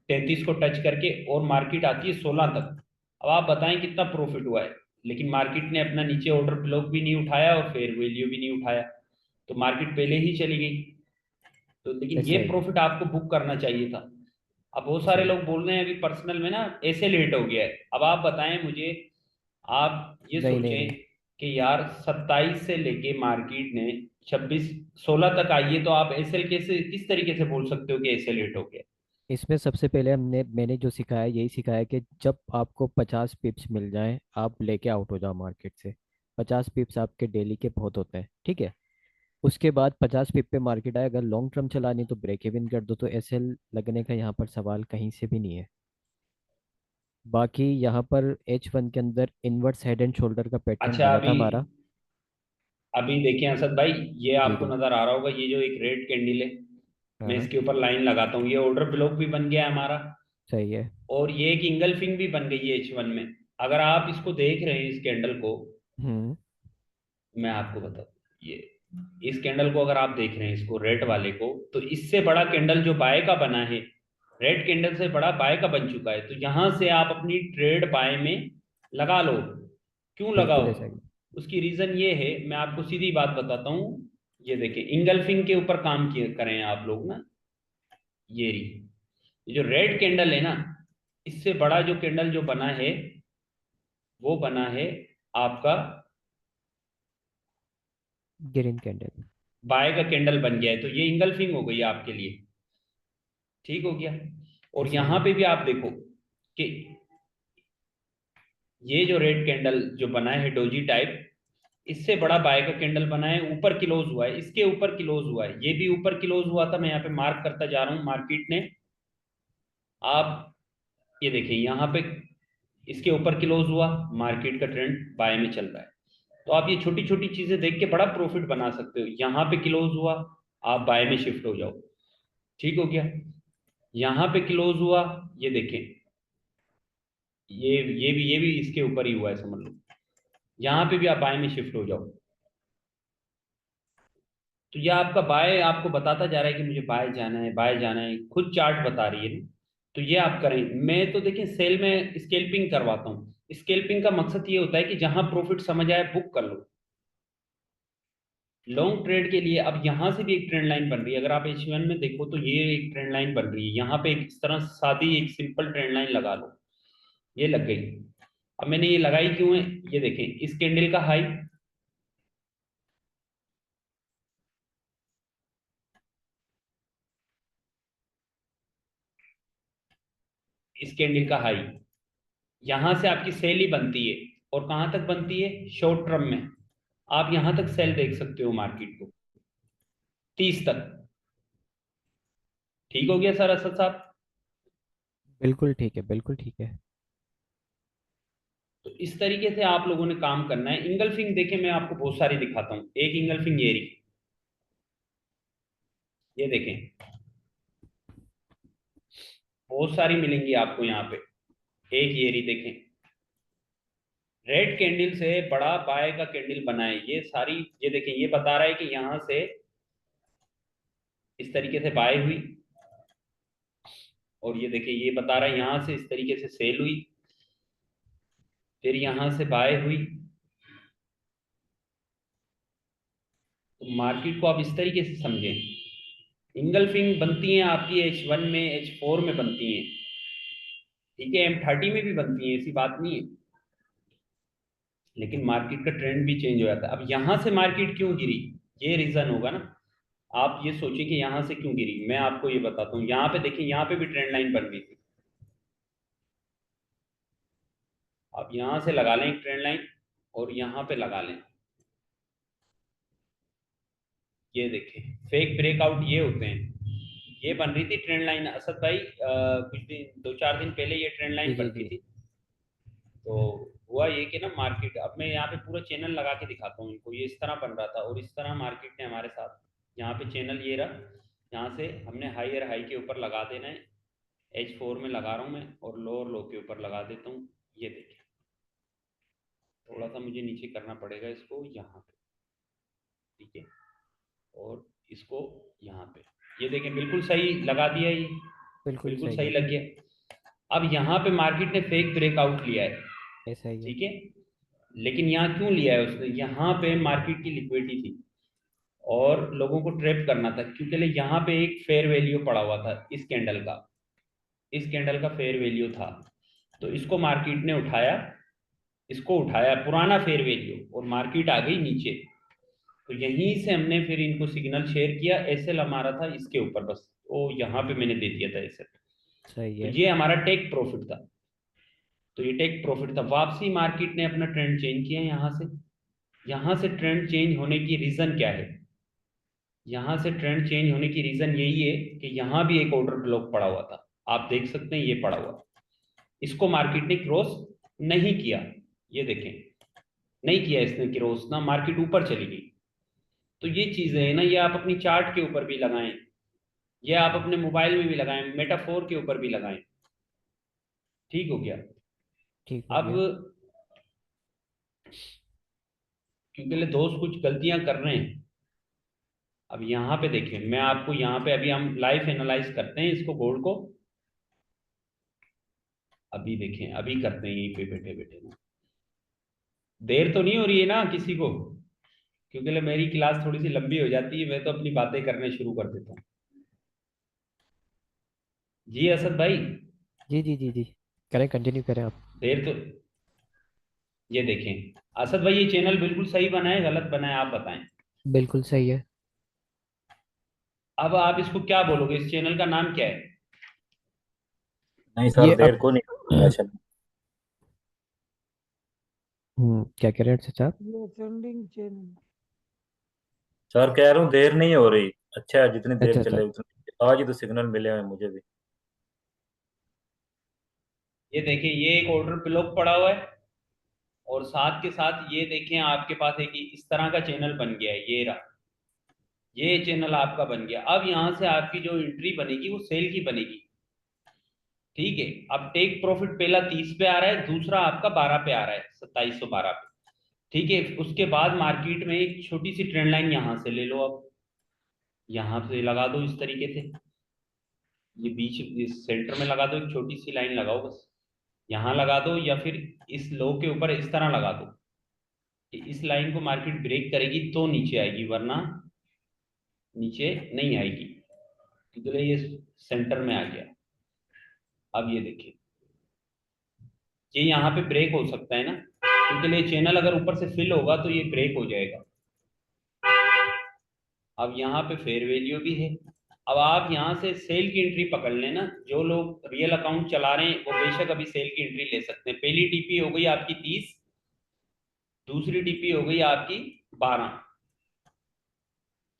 33 को टच करके और मार्केट आती है 16 तक। अब आप बताएं कितना प्रॉफिट हुआ है। लेकिन मार्केट ने अपना नीचे ऑर्डर ब्लॉक भी नहीं उठाया और फेयर वैल्यू भी नहीं उठाया, तो मार्केट पहले ही चली गई। तो लेकिन ये ऐसा ही है। प्रॉफिट आपको बुक करना चाहिए था। अब बहुत सारे सही। लोग बोल रहे हैं अभी पर्सनल में ना, ऐसे लेट हो गया है। अब आप बताएं मुझे, आप ये नहीं नहीं सोचें नहीं, कि यार 27 से लेके मार्केट ने 26 16 तक आई है, तो आप एसएल कैसे, किस तरीके से बोल सकते हो कि ऐसे लेट हो गया। इसमें सबसे पहले मैंने जो सिखाया यही सिखाया कि जब आपको 50 पिप्स मिल जाएं आप लेके आउट हो जाओ मार्केट से। 50 पिप्स आपके डेली के बहुत होते हैं। ठीक है, उसके बाद 50 पिप पे मार्केट आए, अगर लॉन्ग टर्म चलानी तो ब्रेक इवन कर दो, तो एसएल लगने का यहाँ पर सवाल कहीं से भी नहीं है। बाकी यहाँ पर H1 के अंदर इनवर्स हेड एंड शोल्डर का पैटर्न अच्छा, बना था अभी हमारा। अभी देखिए असद भाई, ये जी आपको जी। नजर आ रहा होगा, ये जो एक रेड कैंडल है, मैं हाँ इसके ऊपर लाइन लगाता हूँ, ये ऑर्डर ब्लॉक भी बन गया है हमारा। सही है। और ये एक इंगल्फिंग भी बन गई है H1 में। अगर आप इसको देख रहे हैं इस कैंडल को, हम्म। मैं आपको बताता हूँ, ये इस कैंडल को अगर आप देख रहे हैं इसको, रेड वाले को, तो इससे बड़ा कैंडल जो बाय का बना है, रेड कैंडल से बड़ा बाय का बन चुका है। तो यहां से आप अपनी ट्रेड बाय में लगा लो। क्यों लगाओ? बिल्कुल ऐसा ही। उसकी रीजन ये है, मैं आपको सीधी बात बताता हूँ। ये देखिए, इंगल्फिंग के ऊपर काम किए करें आप लोग ना। ये रही, ये जो रेड कैंडल है ना, इससे बड़ा जो कैंडल जो बना है, वो बना है आपका ग्रीन कैंडल। बाय का कैंडल बन गया है। तो ये इंगल्फिंग हो गई आपके लिए, ठीक हो गया। और ऐसा ही यहां है। पे भी आप देखो कि ये जो रेड कैंडल जो बना है डोजी टाइप, इससे बड़ा बाय का कैंडल बना है, ऊपर क्लोज हुआ है, इसके ऊपर क्लोज हुआ है, ये भी ऊपर क्लोज हुआ था। मैं यहाँ पे मार्क करता जा रहा हूँ मार्केट ने। आप ये देखिए यहाँ पे, इसके ऊपर क्लोज हुआ, मार्केट का ट्रेंड बाय में चल रहा है। तो आप ये छोटी छोटी चीजें देख के बड़ा प्रॉफिट बना सकते हो। यहाँ पे क्लोज हुआ, आप बाय में शिफ्ट हो जाओ, ठीक हो गया। यहाँ पे क्लोज हुआ, ये देखें, ये भी इसके ऊपर ही हुआ है समझ लो। यहाँ पे भी आप बाय में शिफ्ट हो जाओ। तो ये आपका बाय आपको बताता जा रहा है कि मुझे बाय जाना है, बाय जाना है, खुद चार्ट बता रही है ना। तो ये आप करें। मैं तो देखिए सेल में स्केल्पिंग करवाता हूँ। स्केल्पिंग का मकसद ये होता है कि जहां प्रॉफिट समझ आए बुक कर लो। लॉन्ग ट्रेड के लिए अब यहाँ से भी एक ट्रेंड लाइन बन रही है। अगर आप H1 में देखो तो ये एक ट्रेंड लाइन बन रही है, यहाँ पे एक इस तरह सादी एक सिंपल ट्रेंड लाइन लगा लो। ये लग गई। अब मैंने ये लगाई क्यों है, ये देखें, इस कैंडल का हाई, इस कैंडल का हाई, यहां से आपकी सेल ही बनती है। और कहां तक बनती है? शॉर्ट टर्म में आप यहां तक सेल देख सकते हो मार्केट को, 30 तक। ठीक हो गया सर असद साहब? बिल्कुल ठीक है, बिल्कुल ठीक है। तो इस तरीके से आप लोगों ने काम करना है। इंगल्फिंग देखे मैं आपको बहुत सारी दिखाता हूँ। एक इंगल्फिंग ये रही, ये देखें, बहुत सारी मिलेंगी आपको यहाँ पे। एक ये रही देखें, रेड कैंडल से बड़ा बाय का कैंडल बना है ये सारी। ये देखें, ये बता रहा है कि यहां से इस तरीके से बाय हुई, और ये देखिए ये बता रहा है यहां से इस तरीके से सेल हुई, फिर यहां से बाय हुई। तो मार्केट को आप इस तरीके से समझें। इंगल्फिंग बनती हैं आपकी H1 में, H4 में बनती हैं, ठीक है, M30 में भी बनती हैं, ऐसी बात नहीं है। लेकिन मार्केट का ट्रेंड भी चेंज हो जाता है। अब यहां से मार्केट क्यों गिरी, ये रीजन होगा ना। आप ये सोचिए कि यहां से क्यों गिरी, मैं आपको ये बताता हूँ। यहाँ पे देखिए, यहाँ पे भी ट्रेंड लाइन बन रही थी। आप यहां से लगा लें एक ट्रेंड लाइन, और यहाँ पे लगा लें। ये देखें, फेक ब्रेकआउट ये होते हैं। ये बन रही थी ट्रेंड लाइन असद भाई, कुछ दिन, 2-4 दिन पहले ये ट्रेंड जी लाइन जी बन रही जी। थी। तो हुआ ये कि ना मार्केट, अब मैं यहाँ पे पूरा चैनल लगा के दिखाता हूँ इनको। ये इस तरह बन रहा था, और इस तरह मार्केट ने हमारे साथ, यहाँ पे चैनल ये रहा, यहाँ से हमने हाई हाई के ऊपर लगा देना है। H4 में लगा रहा हूँ मैं, और लोअर लो के ऊपर लगा देता हूँ। ये देखिए, थोड़ा सा मुझे नीचे करना पड़ेगा इसको यहाँ पे, ठीक है, और इसको यहाँ पे। ये देखें, बिल्कुल सही लगा दिया ये, बिल्कुल बिल्कुल सही सही है। लग गया। अब यहाँ पे मार्केट ने फेक ब्रेकआउट लिया है, ऐसा ही है। ठीक है। लेकिन यहाँ क्यों लिया है उसने? यहाँ पे मार्केट की लिक्विडिटी थी, और लोगों को ट्रैप करना था, क्योंकि यहाँ पे एक फेयर वैल्यू पड़ा हुआ था इस कैंडल का, इस कैंडल का फेयर वैल्यू था। तो इसको मार्केट ने उठाया, इसको उठाया पुराना फेयर वैल्यू, और मार्केट आ गई नीचे। तो यहीं से हमने फिर इनको सिग्नल शेयर किया। एसएल हमारा था इसके ऊपर, बस वो यहाँ पे मैंने दे दिया था एसएल। सही तो है। ये हमारा टेक प्रॉफिट था। तो ये टेक प्रॉफिट था। वापसी मार्केट ने अपना ट्रेंड चेंज किया यहाँ से। यहाँ से ट्रेंड चेंज होने की रीजन क्या है? यहाँ से ट्रेंड चेंज होने की रीजन यही है कि यहाँ भी एक ऑर्डर ब्लॉक पड़ा हुआ था, आप देख सकते हैं ये पड़ा हुआ, इसको मार्केट ने क्रॉस नहीं किया। ये देखें, नहीं किया इसने क्रॉस ना, मार्केट ऊपर चली गई। तो ये चीजें है ना, ये आप अपनी चार्ट के ऊपर भी लगाएं, ये आप अपने मोबाइल में भी लगाएं, मेटाफोर के ऊपर भी लगाएं। ठीक हो गया। ठीक हो अब गया। क्योंकि ले दोस्त कुछ गलतियां कर रहे हैं। अब यहाँ पे देखें, मैं आपको यहाँ पे अभी हम लाइव एनालाइज करते हैं इसको, गोल्ड को अभी देखें, अभी करते हैं यहीं पे बैठे बैठे ना। देर तो नहीं हो रही है ना किसी को? क्योंकि ले मेरी क्लास थोड़ी सी लंबी हो जाती है, मैं तो अपनी बातें करने शुरू कर देता हूँ। जी असद भाई, जी जी जी जी, करें, कंटिन्यू करें आप। देर तो, ये देखें असद भाई, ये चैनल बिल्कुल सही बना है गलत बना है, आप बताएं। बिल्कुल सही है। अब आप इसको क्या बोलोगे, इस चैनल का नाम क्या है? नहीं ये सर, देर अब को नहीं अच्छा। क्या कह रहे हैं चाचा आप? ये ट्रेंडिंग चैनल। सर कह रहा हूँ देर नहीं हो रही, अच्छा है, जितनी अच्छा देर अच्छा। चले उतनी। आज ही तो सिग्नल मिले हैं मुझे भी। ये देखिए, ये एक ऑर्डर ब्लॉक पड़ा हुआ है, और साथ के साथ ये देखें आपके पास एक इस तरह का चैनल बन गया है, ये रहा, ये चैनल आपका बन गया। अब यहां से आपकी जो एंट्री बनेगी वो सेल की बनेगी। ठीक है, अब टेक प्रॉफिट पहला 30 पे आ रहा है, दूसरा आपका 12 पे आ रहा है, 2712 पे। ठीक है, उसके बाद मार्केट में एक छोटी सी ट्रेंड लाइन यहां से ले लो, अब यहां से लगा दो इस तरीके से, ये बीच इस सेंटर में लगा दो, एक छोटी सी लाइन लगाओ बस, यहां लगा दो, या फिर इस लो के ऊपर इस तरह लगा दो कि इस लाइन को मार्केट ब्रेक करेगी तो नीचे आएगी, वरना नीचे नहीं आएगी। क्योंकि ये सेंटर में आ गया। अब ये देखिए, ये यहाँ पे ब्रेक हो सकता है ना, क्योंकि ये चैनल अगर ऊपर से फिल होगा तो ये ब्रेक हो जाएगा। अब यहाँ पे फेयर वैल्यू भी है। अब आप यहाँ से सेल की एंट्री पकड़ लेना, जो लोग रियल अकाउंट चला रहे हैं वो बेशक अभी सेल की एंट्री ले सकते हैं। पहली टीपी हो गई आपकी 30, दूसरी टीपी हो गई आपकी 12,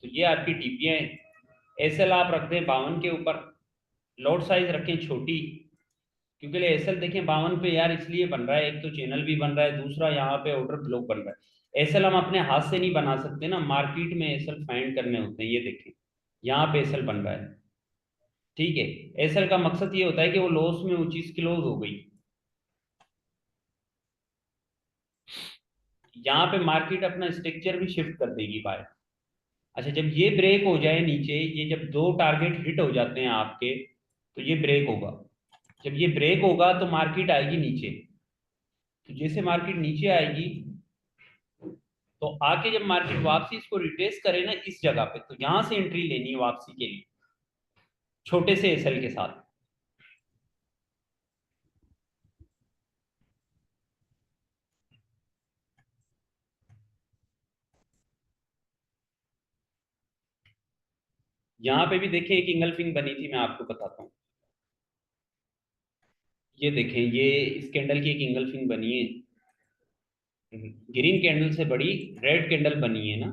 तो ये आपकी टीपियां हैं। एसएल आप रखते हैं 52 के ऊपर, लॉट साइज रखें छोटी, क्योंकि एसएल देखें 52 पे यार इसलिए बन रहा है, एक तो चैनल भी बन रहा है, दूसरा यहाँ पे ऑर्डर ब्लॉक बन रहा है। एसएल हम अपने हाथ से नहीं बना सकते ना, मार्केट में एसएल फाइंड करने होते हैं। ये देखें, यहाँ पे एसएल बन रहा है। ठीक है, एसएल का मकसद ये होता है कि वो लॉस में वो चीज क्लोज हो गई। यहाँ पे मार्केट अपना स्ट्रक्चर भी शिफ्ट कर देगी बाय। अच्छा, जब ये ब्रेक हो जाए नीचे, ये जब दो टारगेट हिट हो जाते हैं आपके, तो ये ब्रेक होगा। जब ये ब्रेक होगा तो मार्केट आएगी नीचे। तो जैसे मार्केट नीचे आएगी, तो आके जब मार्केट वापसी इसको रिट्रेस करे ना इस जगह पे, तो यहां से एंट्री लेनी है वापसी के लिए, छोटे से एसएल के साथ। यहां पे भी देखें एक इंगल्फिंग बनी थी, मैं आपको बताता हूँ। ये देखें, ये इस कैंडल की एक इंगल्फिंग बनी है, ग्रीन कैंडल से बड़ी रेड कैंडल बनी है ना,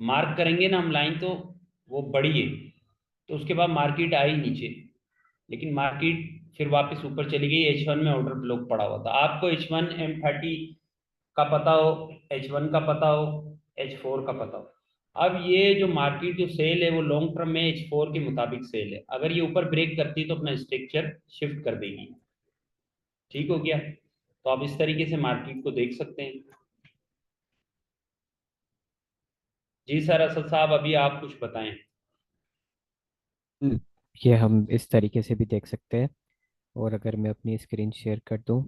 मार्क करेंगे ना हम लाइन, तो वो बड़ी है। तो उसके बाद मार्केट आई नीचे, लेकिन मार्केट फिर वापस ऊपर चली गई। H1 में ऑर्डर ब्लॉक पड़ा हुआ था। आपको H1 M30 का पता हो, H1 का पता हो, H4 का पता हो। अब ये जो मार्केट जो सेल है वो लॉन्ग टर्म में H4 के मुताबिक सेल है, अगर ये ऊपर ब्रेक करती है तो अपना स्ट्रक्चर शिफ्ट कर देगी। ठीक हो गया, तो आप इस तरीके से मार्केट को देख सकते हैं। जी सर असद साहब, अभी आप कुछ बताएं। ये हम इस तरीके से भी देख सकते हैं, और अगर मैं अपनी स्क्रीन शेयर कर दूं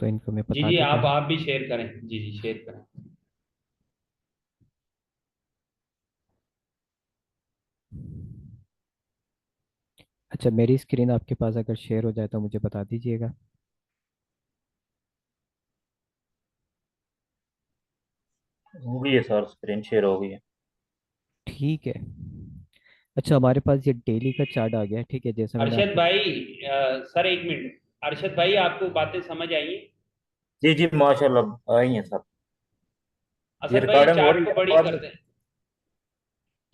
तो इनको मैं जी बता जी, देता हूँ। आप भी शेयर करें, जी जी शेयर करें। अच्छा, मेरी स्क्रीन आपके पास अगर शेयर हो जाए तो मुझे बता दीजिएगा। हो गई है सर, स्क्रीन शेयर हो गई है। ठीक है। अच्छा, हमारे पास ये डेली का चार्ट आ गया है, ठीक है, जैसा मैंने अरशद आपको। भाई, सर एक मिनट, अरशद भाई आपको बातें समझ आई? जी जी माशाल्लाह आई हैं सर। ये असद भाई रिकॉर्डिंग हो चार्ट रही को है बड़ी बाद कर में? दें।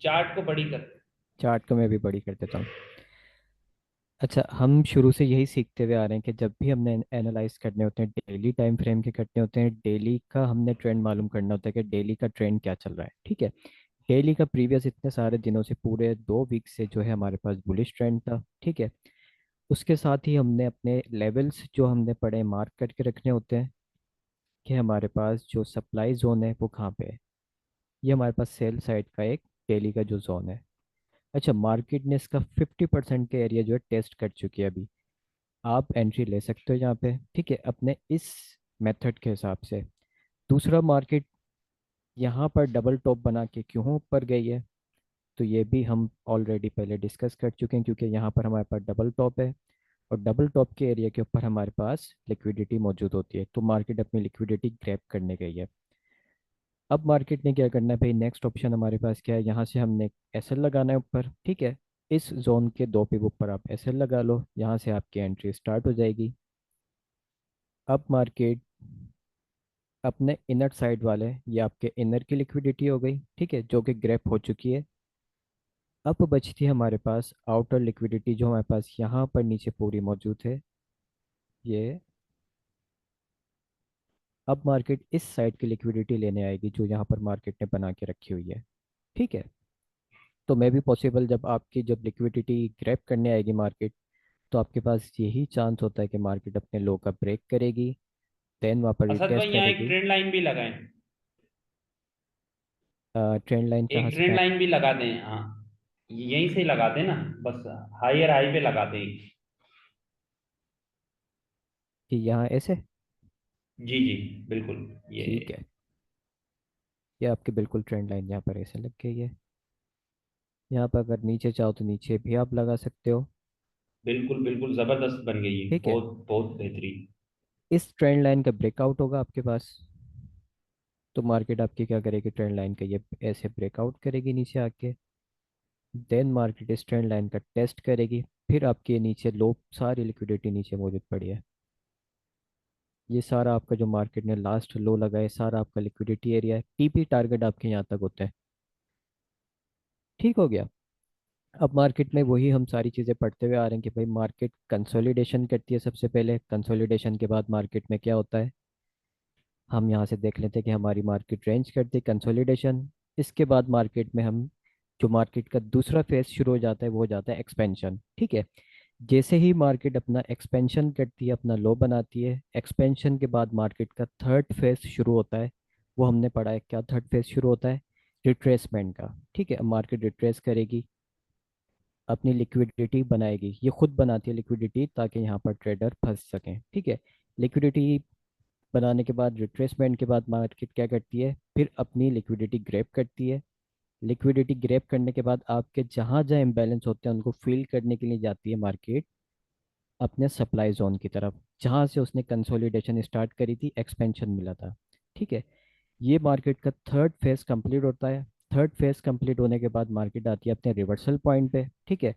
चार्ट को बड़ी कर। चार्ट को मैं भी बड़ी कर देता हूँ। अच्छा, हम शुरू से यही सीखते हुए आ रहे हैं कि जब भी हमने एनालाइज करने होते हैं डेली टाइम फ्रेम के करने होते हैं, डेली का हमने ट्रेंड मालूम करना होता है कि डेली का ट्रेंड क्या चल रहा है। ठीक है, डेली का प्रीवियस इतने सारे दिनों से पूरे 2 वीक से जो है हमारे पास बुलिश ट्रेंड था। ठीक है, उसके साथ ही हमने अपने लेवल्स जो हमने पढ़े मार्क करके रखने होते हैं कि हमारे पास जो सप्लाई जोन है वो कहाँ पे है। ये हमारे पास सेल साइड का एक डेली का जो जोन है। अच्छा, मार्केट ने इसका 50% के एरिया जो है टेस्ट कर चुकी है अभी। आप एंट्री ले सकते हो यहाँ पे, ठीक है, अपने इस मेथड के हिसाब से। दूसरा, मार्केट यहाँ पर डबल टॉप बना के क्यों ऊपर गई है, तो ये भी हम ऑलरेडी पहले डिस्कस कर चुके हैं, क्योंकि यहाँ पर हमारे पास डबल टॉप है और डबल टॉप के एरिया के ऊपर हमारे पास लिक्विडिटी मौजूद होती है, तो मार्केट अपनी लिक्विडिटी ग्रैब करने गई है। अब मार्केट ने क्या करना है भाई, नेक्स्ट ऑप्शन हमारे पास क्या है, यहाँ से हमने एसएल लगाना है ऊपर। ठीक है, इस जोन के 2 पिप ऊपर आप एसएल लगा लो, यहाँ से आपकी एंट्री स्टार्ट हो जाएगी। अब मार्केट अपने इनर साइड वाले, ये आपके इनर की लिक्विडिटी हो गई, ठीक है, जो कि ग्रैप हो चुकी है। अब बचती है हमारे पास आउटर लिक्विडिटी, जो हमारे पास यहाँ पर नीचे पूरी मौजूद है ये। अब मार्केट इस साइड की लिक्विडिटी लेने आएगी जो यहाँ पर मार्केट ने बना के रखी हुई है। ठीक है, तो मे भी पॉसिबल जब आपकी जब लिक्विडिटी ग्रैप करने आएगी मार्केट, तो आपके पास यही चांस होता है कि मार्केट अपने लो का ब्रेक करेगी, देन वहाँ पर असद रिटेस्ट भाई यहाँ एक करेगी। ट्रेंड लाइन भी लगाएं। ट्रेंड लाइन एक कहाँ से ट्रेंड कहाँ? लाइन भी लगा दें, हाँ। यहीं से लगा दें ना, बस हायर हाई पे लगा दें। कि यहाँ ऐसे? जी जी, बिल्कुल। ये ठीक है, ये आपकी बिल्कुल ट्रेंड लाइन यहाँ पर ऐसे लग गई है। यहाँ पर अगर नीचे चाहो तो नीचे भी आप लगा सकते हो। बिल्कुल बिल्कुल जबरदस्त बन गई है, ठीक है, बहुत बहुत बेहतरीन। इस ट्रेंड लाइन का ब्रेकआउट होगा आपके पास, तो मार्केट आपकी क्या करेगी, ट्रेंड लाइन का ये ऐसे ब्रेकआउट करेगी नीचे आके। देन मार्केट इस ट्रेंड लाइन का टेस्ट करेगी, फिर आपके ये नीचे लो सारी लिक्विडिटी नीचे मौजूद पड़ी है। ये सारा आपका जो मार्केट ने लास्ट लो लगा है सारा आपका लिक्विडिटी एरिया है, टीपी टारगेट आपके यहाँ तक होते हैं। ठीक हो गया। अब मार्केट में वही हम सारी चीज़ें पढ़ते हुए आ रहे हैं कि भाई मार्केट कंसोलिडेशन करती है सबसे पहले, कंसोलिडेशन के बाद मार्केट में क्या होता है, हम यहाँ से देख लेते हैं कि हमारी मार्केट रेंज करती है कंसोलिडेशन। इसके बाद मार्केट में हम जो मार्केट का दूसरा फेज शुरू हो जाता है वो हो जाता है एक्सपेंशन। ठीक है, जैसे ही मार्केट अपना एक्सपेंशन करती है, अपना लो बनाती है, एक्सपेंशन के बाद मार्केट का थर्ड फेज शुरू होता है। वो हमने पढ़ा है क्या थर्ड फेज शुरू होता है, रिट्रेसमेंट का। ठीक है, अब मार्केट रिट्रेस करेगी, अपनी लिक्विडिटी बनाएगी, ये खुद बनाती है लिक्विडिटी ताकि यहाँ पर ट्रेडर फंस सकें। ठीक है, लिक्विडिटी बनाने के बाद रिट्रेसमेंट के बाद मार्केट क्या करती है, फिर अपनी लिक्विडिटी ग्रैब करती है। लिक्विडिटी ग्रैब करने के बाद आपके जहाँ जहाँ इम्बैलेंस होते हैं उनको फिल करने के लिए जाती है मार्केट अपने सप्लाई जोन की तरफ, जहाँ से उसने कंसोलिडेशन स्टार्ट करी थी, एक्सपेंशन मिला था। ठीक है, ये मार्केट का थर्ड फेज कंप्लीट होता है। थर्ड फेज कंप्लीट होने के बाद मार्केट आती है अपने रिवर्सल पॉइंट पे। ठीक है,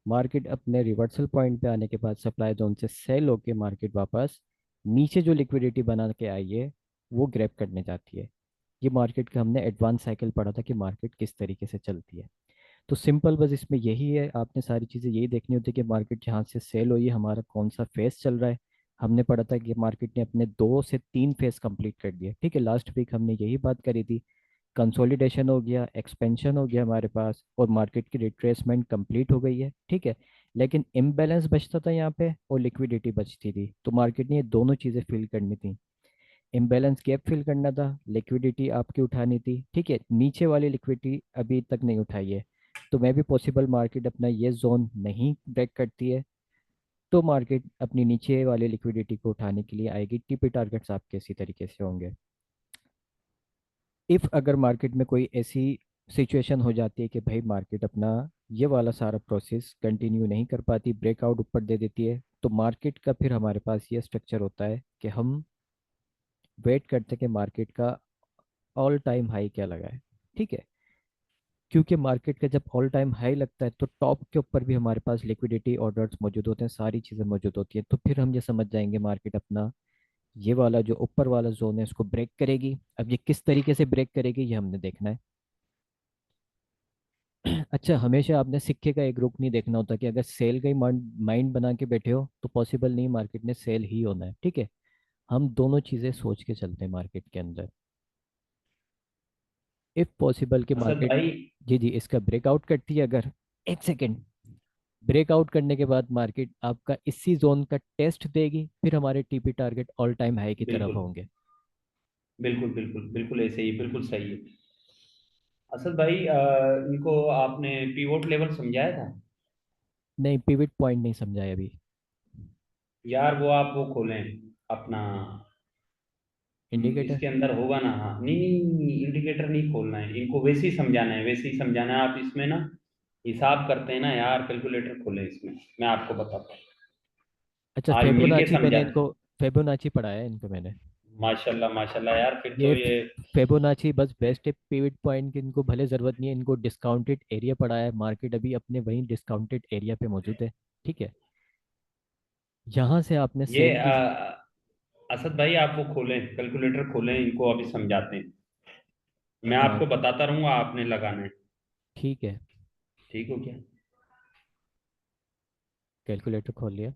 मार्केट अपने रिवर्सल पॉइंट पे आने के बाद सप्लाई जोन से सेल होके मार्केट वापस नीचे जो लिक्विडिटी बना के आई है वो ग्रैब करने जाती है। ये मार्केट का हमने एडवांस साइकिल पढ़ा था कि मार्केट किस तरीके से चलती है। तो सिंपल बस इसमें यही है, आपने सारी चीज़ें यही देखनी होती है कि मार्केट जहाँ से सेल हुई है हमारा कौन सा फेस चल रहा है। हमने पढ़ा था कि मार्केट ने अपने 2 से 3 फेज कंप्लीट कर दिए। ठीक है, लास्ट वीक हमने यही बात करी थी, कंसोलिडेशन हो गया, एक्सपेंशन हो गया हमारे पास, और मार्केट की रिट्रेसमेंट कंप्लीट हो गई है। ठीक है, लेकिन इम्बैलेंस बचता था यहाँ पे और लिक्विडिटी बचती थी, तो मार्केट ने ये दोनों चीज़ें फिल करनी थी। इम्बैलेंस गैप फिल करना था, लिक्विडिटी आपकी उठानी थी। ठीक है, नीचे वाली लिक्विडिटी अभी तक नहीं उठाई है, तो मैं भी पॉसिबल मार्केट अपना ये जोन नहीं ब्रेक करती है, तो मार्केट अपनी नीचे वाली लिक्विडिटी को उठाने के लिए आएगी। टीपी टारगेट्स आपके इसी तरीके से होंगे। इफ़ अगर मार्केट में कोई ऐसी सिचुएशन हो जाती है कि भाई मार्केट अपना ये वाला सारा प्रोसेस कंटिन्यू नहीं कर पाती, ब्रेकआउट ऊपर दे देती है, तो मार्केट का फिर हमारे पास ये स्ट्रक्चर होता है कि हम वेट करते हैं कि मार्केट का ऑल टाइम हाई क्या लगा है। ठीक है, क्योंकि मार्केट का जब ऑल टाइम हाई लगता है तो टॉप के ऊपर भी हमारे पास लिक्विडिटी ऑर्डर्स मौजूद होते हैं, सारी चीज़ें मौजूद होती हैं, तो फिर हम ये समझ जाएंगे मार्केट अपना ये वाला जो ऊपर वाला जोन है इसको ब्रेक करेगी। अब ये किस तरीके से ब्रेक करेगी ये हमने देखना है। अच्छा, हमेशा आपने सिक्के का एक रुख नहीं देखना होता कि अगर सेल का ही माइंड बना के बैठे हो तो पॉसिबल नहीं, मार्केट में सेल ही होना है, ठीक है। हम दोनों चीज़ें सोच के चलते हैं मार्केट के अंदर। इफ पॉसिबल कि असद मार्केट, भाई। जी जी, इसका ब्रेकआउट करती है अगर, एक सेकेंड, ब्रेकआउट करने के बाद मार्केट आपका इसी जोन का टेस्ट देगी, फिर हमारे TP target all time high की तरफ बिल्कुल होंगे। बिल्कुल बिल्कुल बिल्कुल ऐसे ही, बिल्कुल सही है। असद भाई, इनको आपने पीवोट लेवल समझाया था? नहीं, पिवट पॉइंट नहीं समझा है अभी। यार वो आप वो खोलें अपना, इंडिकेटर। इसके अंदर होगा ना। हाँ, नहीं नहीं नहीं, इंडिकेटर नहीं खोलना है इनको, वैसे ही समझाना है, वैसे ही समझाना है। आप इसमें ना हिसाब करते हैं ना यार, कैलकुलेटर खोलें इसमें, मैं आपको बताता हूँ। अच्छा, आज मिलके फेबोनाची मैंने समझाते इनको, हैं। फेबोनाची पढ़ाया है इनको मैंने। माशाल्लाह माशाल्लाह यार, फिर तो ये ये फेबोनाची बस बेस्ट है, पिवट पॉइंट की इनको भले ज़रूरत नहीं है, इनको डिस्काउंटेड एरिया पड़ा है, मार्केट अभी अपने वहीं डिस्काउंटेड एरिया पे मौजूद है, ठीक है। यहाँ से आपने ये सेल की, असद भाई आप वो खोलें, कैलकुलेटर खोलें, इनको अभी समझाते हैं। मैं हाँ आपको बताता रहूंगा, आपने लगाना है। ठीक है, ठीक हो क्या? कैलकुलेटर खोल लिया।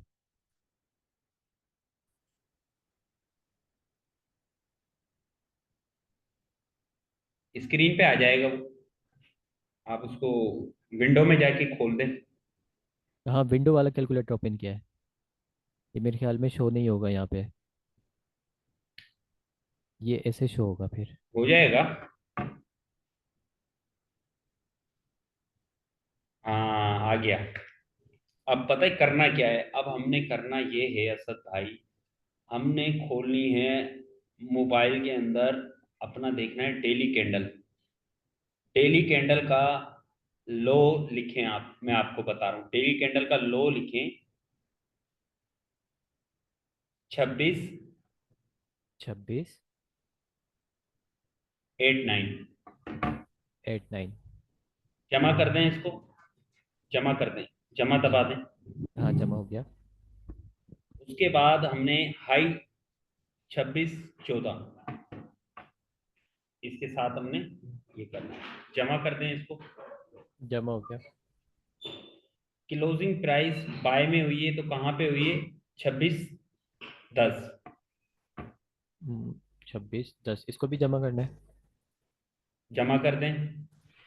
स्क्रीन पे आ जाएगा वो, आप उसको विंडो में जाके खोल दें। हाँ, विंडो वाला कैलकुलेटर ओपन किया है, ये मेरे ख्याल में शो नहीं होगा यहाँ पे, ये ऐसे शो होगा फिर। हो जाएगा। हाँ, आ गया। अब पता है करना क्या है, अब हमने करना ये है असद भाई, हमने खोलनी है मोबाइल के अंदर, अपना देखना है डेली कैंडल। डेली कैंडल का लो लिखें आप, मैं आपको बता रहा हूँ, डेली कैंडल का लो लिखें 26, 2689। 89। जमा कर दें इसको, जमा कर दें, जमा जी, दबा दें। हाँ जमा हो गया। उसके बाद हमने हाई 2614, इसके साथ हमने ये करना है, जमा कर दें इसको। जमा हो गया। क्लोजिंग प्राइस बाय में हुई है तो कहाँ पे हुई है? 2610। 26, 10, इसको भी जमा करना है। जमा कर दें।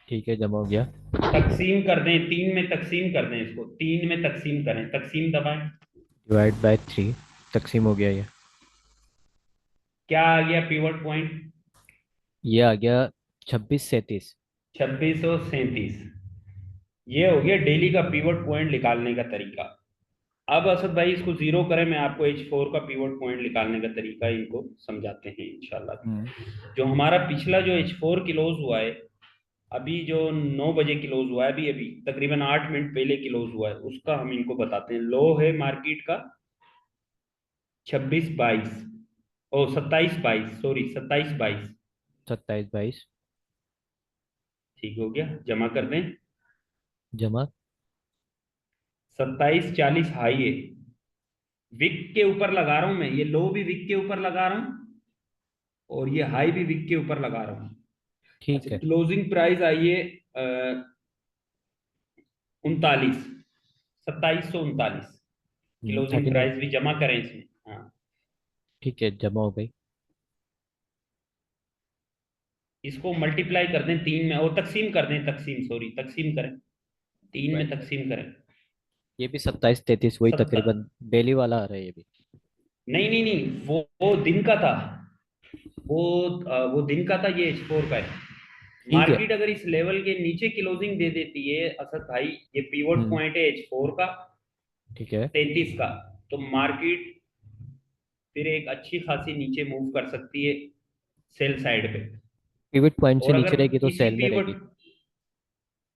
ठीक है, जमा हो गया। तकसीम कर दें, तीन में तकसीम कर दें इसको, तीन में तकसीम करें, तकसीम दबाएं। डिवाइड बाय 3, तकसीम हो गया ये। क्या आ गया पीवट पॉइंट? ये आ गया 2637। 2637। ये हो गया डेली का पीवट पॉइंट निकालने का तरीका। अब असद भाई इसको जीरो करें, मैं आपको H4 का पीवट पॉइंट निकालने का तरीका इनको समझाते हैं हम्म। इंशाल्लाह। जो हमारा पिछला जो H4 क्लोज हुआ है, अभी जो 9 बजे क्लोज हुआ है, अभी अभी तकरीबन 8 मिनट पहले क्लोज हुआ है, उसका हम इनको बताते हैं। लो है मार्केट का 2622, ओ 2722, सॉरी 2722। 27, 22। ठीक हो गया, जमा कर दें। जमा। 2740 हाई है, विक के ऊपर लगा रहा हूं मैं, ये लो भी विक के ऊपर लगा रहा हूं और ये हाई भी विक के ऊपर लगा रहा हूं। अच्छा, ठीक है। क्लोजिंग प्राइस आई है 39, 2739। क्लोजिंग 39। प्राइस भी जमा करें इसमें। हाँ, ठीक है, जमा हो गई। इसको मल्टीप्लाई कर दें तीन में, और तकसीम कर दें, तकसीम सॉरी तकसीम करें, तीन में डिवाइड बाय, तकसीम करें। ये भी 27, 33 वही सत्तर, तकरीबन डेली वाला आ रहा है ये भी। नहीं नहीं नहीं, वो दिन का था, वो वो दिन का था, ये H4 का है। ठीक है। मार्केट अगर इस लेवल के नीचे क्लोजिंग दे देती है असद भाई, ये पीवोट हम्म। पॉइंट है H4 का, ठीक है। 33 का, तो मार्केट फिर एक अच्छी खासी नीचे मूव कर सकती है सेल साइड पे। पिवट पॉइंट से और नीचे अगर रहेगी तो इसी सेल में पीवट, रहेगी।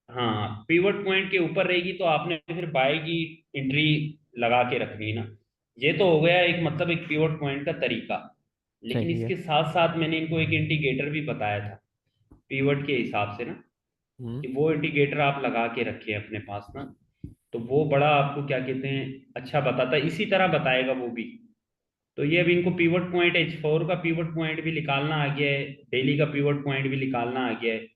हाँ पीवट पॉइंट के ऊपर रहेगी तो आपने फिर बाय की एंट्री लगा के रखनी है ना। ये तो हो गया एक, मतलब एक पीवट पॉइंट का तरीका। लेकिन सही है। इसके साथ साथ मैंने इनको एक इंडिकेटर भी बताया था पीवट के हिसाब से ना, हम्म। कि वो इंडिकेटर आप लगा के रखें अपने पास ना, तो वो बड़ा आपको क्या कहते हैं अच्छा बताता है, इसी तरह बताएगा वो भी। तो ये अभी इनको पीवट पॉइंट H4 का पीवट पॉइंट भी निकालना आ गया है, डेली का पीवट पॉइंट भी निकालना आ गया है।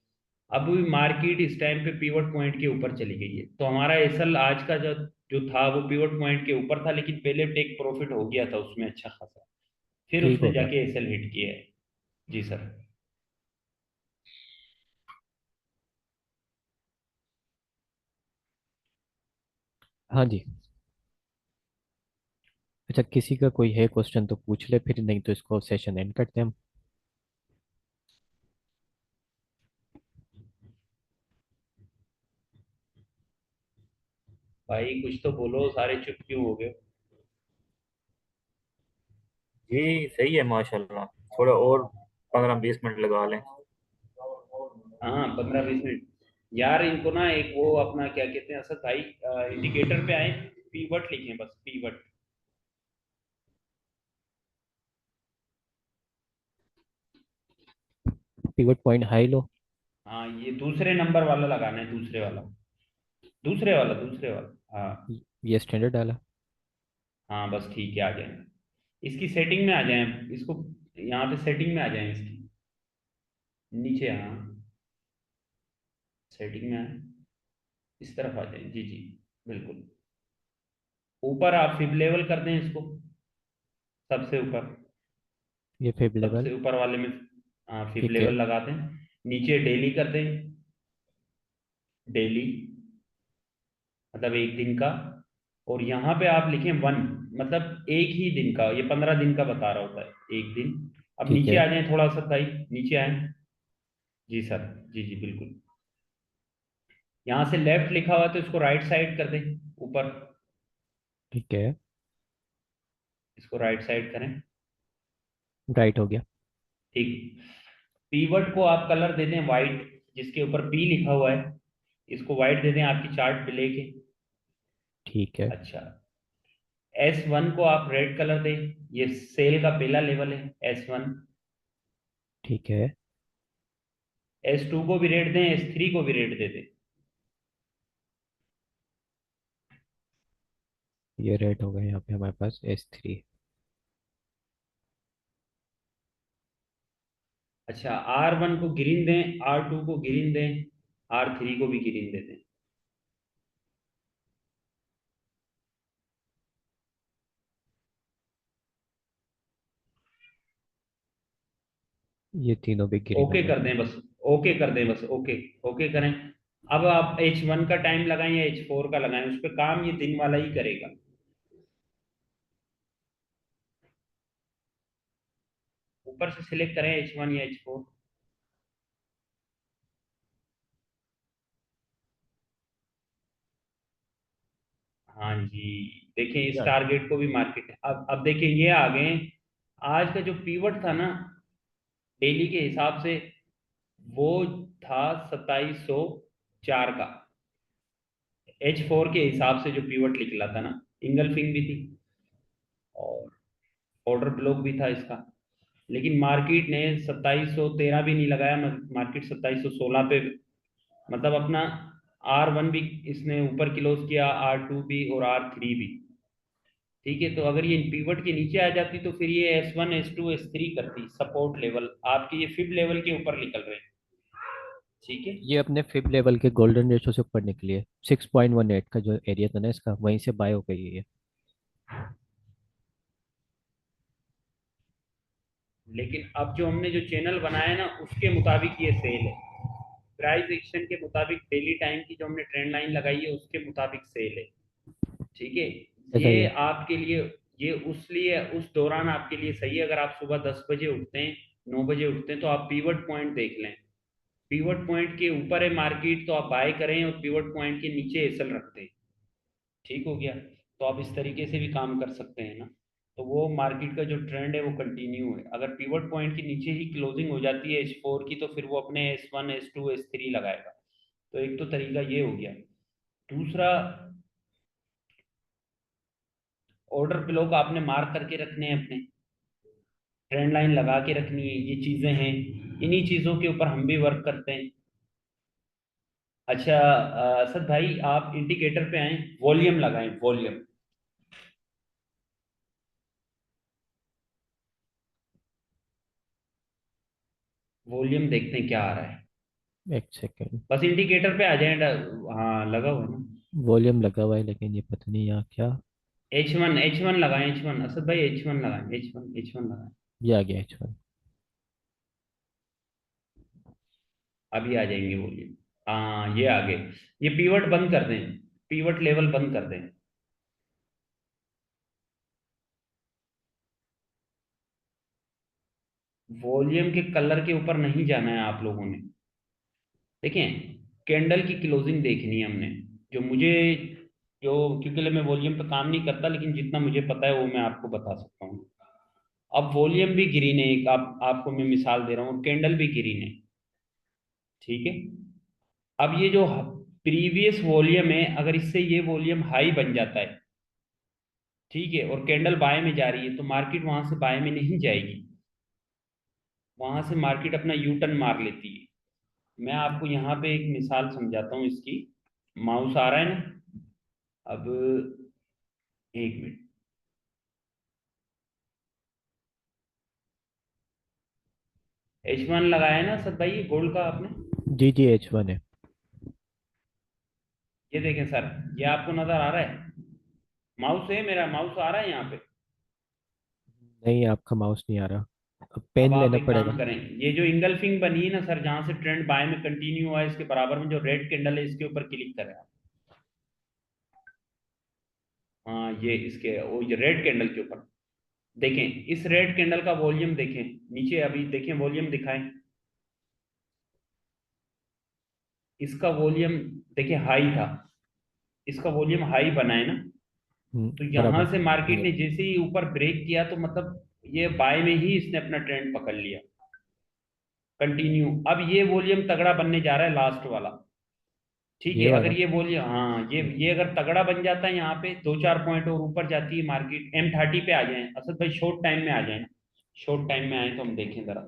अब भी मार्केट इस टाइम पे पिवट पॉइंट के ऊपर चली गई है, तो हमारा एसएल आज का जो जो था वो पिवट पॉइंट के ऊपर था, लेकिन पहले टेक प्रॉफिट हो गया था उसमें अच्छा खासा, फिर ठीक उसने हो गया। जाके एसएल हिट किया है। जी सर। हाँ जी। अच्छा, किसी का कोई है क्वेश्चन तो पूछ ले, फिर नहीं तो इसको सेशन एंड करते हैं हम। भाई कुछ तो बोलो, सारे चुप क्यों हो गए? जी सही है माशाल्लाह। थोड़ा और 15-20 मिनट लगा लें। हाँ 15-20 मिनट। यार इनको ना एक वो अपना क्या कहते हैं असद भाई, इंडिकेटर पे आए, पीवट लिखें बस, pivot. Pivot point high low. हाँ ये दूसरे नंबर वाला लगाना है, दूसरे वाला, दूसरे वाला, दूसरे वाला, हाँ। ये स्टैंडर्ड डाला। हाँ बस ठीक है, आ जाए। इसकी सेटिंग में आ जाए इसको, यहाँ पे सेटिंग में आ जाए इसकी, नीचे, हाँ सेटिंग में आए, इस तरफ आ जाए, जी जी बिल्कुल। ऊपर आप फिब लेवल कर दें इसको, सबसे ऊपर, ये फेवरेबल। सबसे ऊपर वाले में, हाँ फिब ठीक लेवल है। लगा दें। नीचे डेली कर दें, डेली मतलब एक दिन का, और यहाँ पे आप लिखें वन, मतलब एक ही दिन का, ये 15 दिन का बता रहा होता है, एक दिन। अब ठीक नीचे है। आ जाए थोड़ा सा भाई, नीचे आए। जी सर, जी जी बिल्कुल। यहाँ से लेफ्ट लिखा हुआ है तो इसको राइट साइड कर दें, ऊपर, ठीक है। इसको राइट साइड करें। राइट हो गया। ठीक। पीवर्ड को आप कलर दे दें वाइट, जिसके ऊपर पी लिखा हुआ है, इसको वाइट दे दें आपकी चार्ट पे लेके। ठीक है। अच्छा। S1 को आप रेड कलर दें, ये सेल का पहला लेवल है, S1। ठीक है। S2 को भी रेड दें, S3 को भी रेड दे दें। ये रेड हो गया यहाँ पे हमारे पास S3। अच्छा, R1 को ग्रीन दें, R2 को ग्रीन दें, R3 को भी ग्रीन दे दें। ये तीनों भी ग्रीन हो ओके गए। कर दें बस, ओके कर दें बस, ओके। ओके करें। अब आप H1 का टाइम लगाएं या H4 का लगाएं, उस पर काम ये दिन वाला ही करेगा। ऊपर से सिलेक्ट करें H1 या H4। हाँ जी। देखिए इस या टारगेट को भी मार्केट है, अब देखिए ये आ गए। आज का जो पीवट था ना, डेली के हिसाब से, वो था 2704 का, H4 के हिसाब से जो पीवट निकला था ना, इंगल्फिंग भी थी और ऑर्डर ब्लॉक भी था इसका, लेकिन मार्केट ने 2713 भी नहीं लगाया, मार्केट 2716 पे, मतलब अपना R1 भी इसने ऊपर क्लोज किया, R2 भी और R3 भी। ठीक है, तो अगर ये पीवट के नीचे आ जाती तो फिर ये S1 S2 S3 करती सपोर्ट लेवल, आपके ये फिब लेवल के ऊपर निकल रहे हैं। ठीक है। ये अपने फिब लेवल के गोल्डन रेशो से ऊपर निकली है। 6.18 का जो एरिया था ना इसका, वहीं से बाय हो गई है ये। लेकिन अब जो हमने जो चैनल बनाया है ना, उसके मुताबिक ये सेल है, प्राइस एक्शन के मुताबिक, डेली टाइम की जो हमने ट्रेंड लाइन लगाई है उसके मुताबिक सेल है। ठीक है। ऐसा ही ये है। आपके लिए, ये उस लिए उस दौरान आपके लिए सही है, अगर आप सुबह 10 बजे उठते हैं, 9 बजे उठते हैं, तो आप पीवट पॉइंट देख लें। पीवट पॉइंट के ऊपर है मार्केट तो आप बाय करें, और पीवट पॉइंट के नीचे एसल रख दें। ठीक हो गया, तो आप इस तरीके से भी काम कर सकते हैं ना। तो वो मार्केट का जो ट्रेंड है वो कंटिन्यू है, अगर पिवट पॉइंट के नीचे ही क्लोजिंग हो जाती है H4 की, तो फिर वो अपने S1 S2 S3 लगाएगा। तो एक तो तरीका ये हो गया। दूसरा, ऑर्डर ब्लॉक आपने मार्क करके रखने हैं अपने, ट्रेंड लाइन लगा के रखनी है, ये चीजें हैं, इन्हीं चीजों के ऊपर हम भी वर्क करते हैं। अच्छा, असद भाई आप इंडिकेटर पे आए, वॉल्यूम लगाएं, वॉल्यूम, वॉल्यूम देखते हैं क्या आ रहा है। एक सेकेंड। बस इंडिकेटर पे आ जाए। हाँ लगा हुआ है ना। वॉल्यूम लगा हुआ है लेकिन ये पता नहीं यहाँ क्या। H1 लगाएं, H1 असद भाई, H1 लगाएं, H1 लगाएं। ये आ गया H1। अभी आ जाएंगे वॉल्यूम। हाँ ये आ गए। ये पीवट बंद कर दें, पीवट लेवल बंद कर दें। वॉल्यूम के कलर के ऊपर नहीं जाना है आप लोगों ने। देखें, कैंडल की क्लोजिंग देखनी है हमने। जो मुझे जो क्योंकि मैं वॉल्यूम पे काम नहीं करता, लेकिन जितना मुझे पता है वो मैं आपको बता सकता हूँ। अब वॉल्यूम भी ग्रीन है, एक आपको मैं मिसाल दे रहा हूँ, कैंडल भी ग्रीन है। ठीक है। अब ये जो प्रीवियस वॉल्यूम है, अगर इससे ये वॉल्यूम हाई बन जाता है, ठीक है, और कैंडल बाय में जा रही है, तो मार्केट वहां से बाय में नहीं जाएगी। वहां से मार्केट अपना यू टर्न मार लेती है। मैं आपको यहाँ पे एक मिसाल समझाता हूँ इसकी। माउस आ रहा है ना? अब एक मिनट। H1 लगाया है ना सर भाई, ये गोल्ड का आपने? जी जी H1 है। ये देखें सर, ये आपको नजर आ रहा है? माउस है, मेरा माउस आ रहा है यहाँ पे। नहीं, आपका माउस नहीं आ रहा। अब अब पेन आप लेना एक पड़ेगा। काम करें, ये जो इंगल्फिंग बनी है ना सर, जहां से ट्रेंड बाय में कंटिन्यू हुआ है, इसके बराबर में जो रेड कैंडल है, इसके ऊपर क्लिक करें आप। हाँ ये इसके, वो ये रेड कैंडल के ऊपर देखें। इस रेड कैंडल का वॉल्यूम देखें नीचे, अभी देखें वॉल्यूम दिखाएं। इसका वॉल्यूम देखिए हाई था, इसका वॉल्यूम हाई बना है ना। तो यहां बराबर। से मार्केट ये ने जैसे ही ऊपर ब्रेक किया, तो मतलब ये बाय में ही इसने अपना ट्रेंड पकड़ लिया कंटिन्यू। अब ये वॉल्यूम तगड़ा बनने जा रहा है लास्ट वाला। ठीक ये है, अगर वाला। ये वॉल्यूम, हाँ ये अगर तगड़ा बन जाता है, यहाँ पे 2-4 पॉइंट और ऊपर जाती है मार्केट, M30 पे आ जाए असद भाई, शॉर्ट टाइम में आ जाए ना। शॉर्ट टाइम में आए तो हम देखें जरा,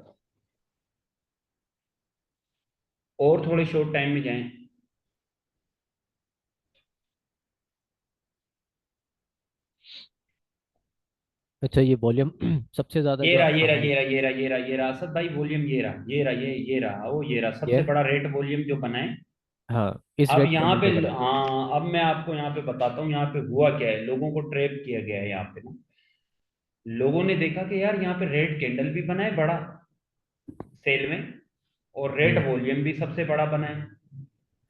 और थोड़े शॉर्ट टाइम में जाएं। अच्छा, ये वॉल्यूम सबसे ज्यादा ये जो रहा, आपका ये रहा, हाई। ये रहा, ये रहा, ये रहा, ये रहा असद भाई, वॉल्यूम ये रहा, ये रहा, ये रहा, वो ये रहा, सबसे ये। बड़ा रेट वॉल्यूम जो बना है। हाँ, इस अब रेड यहाँ कैंडल पे, पे बना। हाँ अब मैं आपको यहाँ पे बताता हूँ, यहाँ पे हुआ क्या है, लोगों को ट्रैप किया गया है यहाँ पे ना। लोगों ने देखा कि यार यहाँ पे रेड कैंडल भी बना है बड़ा सेल में, और रेड हम्म। वॉल्यूम भी सबसे बड़ा बना है।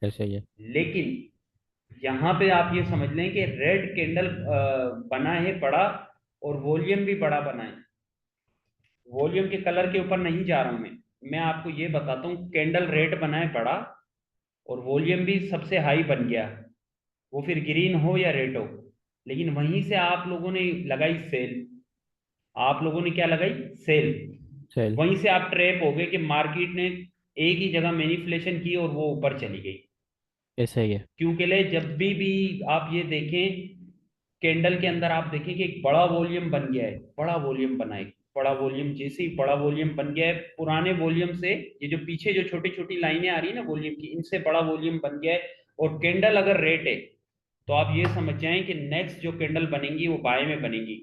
ऐसे ही है। लेकिन यहाँ पे आप ये समझ लें कि रेड कैंडल बना है बड़ा, और वॉल्यूम भी बड़ा बना है। वॉल्यूम के कलर के ऊपर नहीं जा रहा हूं मैं आपको ये बताता हूँ, कैंडल रेड बना है बड़ा, और वॉल्यूम भी सबसे हाई बन गया। वो फिर ग्रीन हो या रेड हो, लेकिन वहीं से आप लोगों ने लगाई सेल। आप लोगों ने क्या लगाई? सेल। सेल। वहीं से आप ट्रैप हो गए कि मार्केट ने एक ही जगह मैनिपुलेशन की और वो ऊपर चली गई। ऐसे ही है। क्योंकि ले जब भी आप ये देखें, कैंडल के अंदर आप देखें कि एक बड़ा वॉल्यूम बन गया है, बड़ा वॉल्यूम बना है, बड़ा वॉल्यूम, जैसे ही बड़ा वॉल्यूम बन गया है पुराने वॉल्यूम से, ये जो पीछे जो छोटी छोटी लाइनें आ रही है ना वॉल्यूम की, इनसे बड़ा वॉल्यूम बन गया है। और कैंडल अगर रेट है, तो आप ये समझ जाएं कि नेक्स्ट जो कैंडल बनेंगी वो बाय में बनेगी।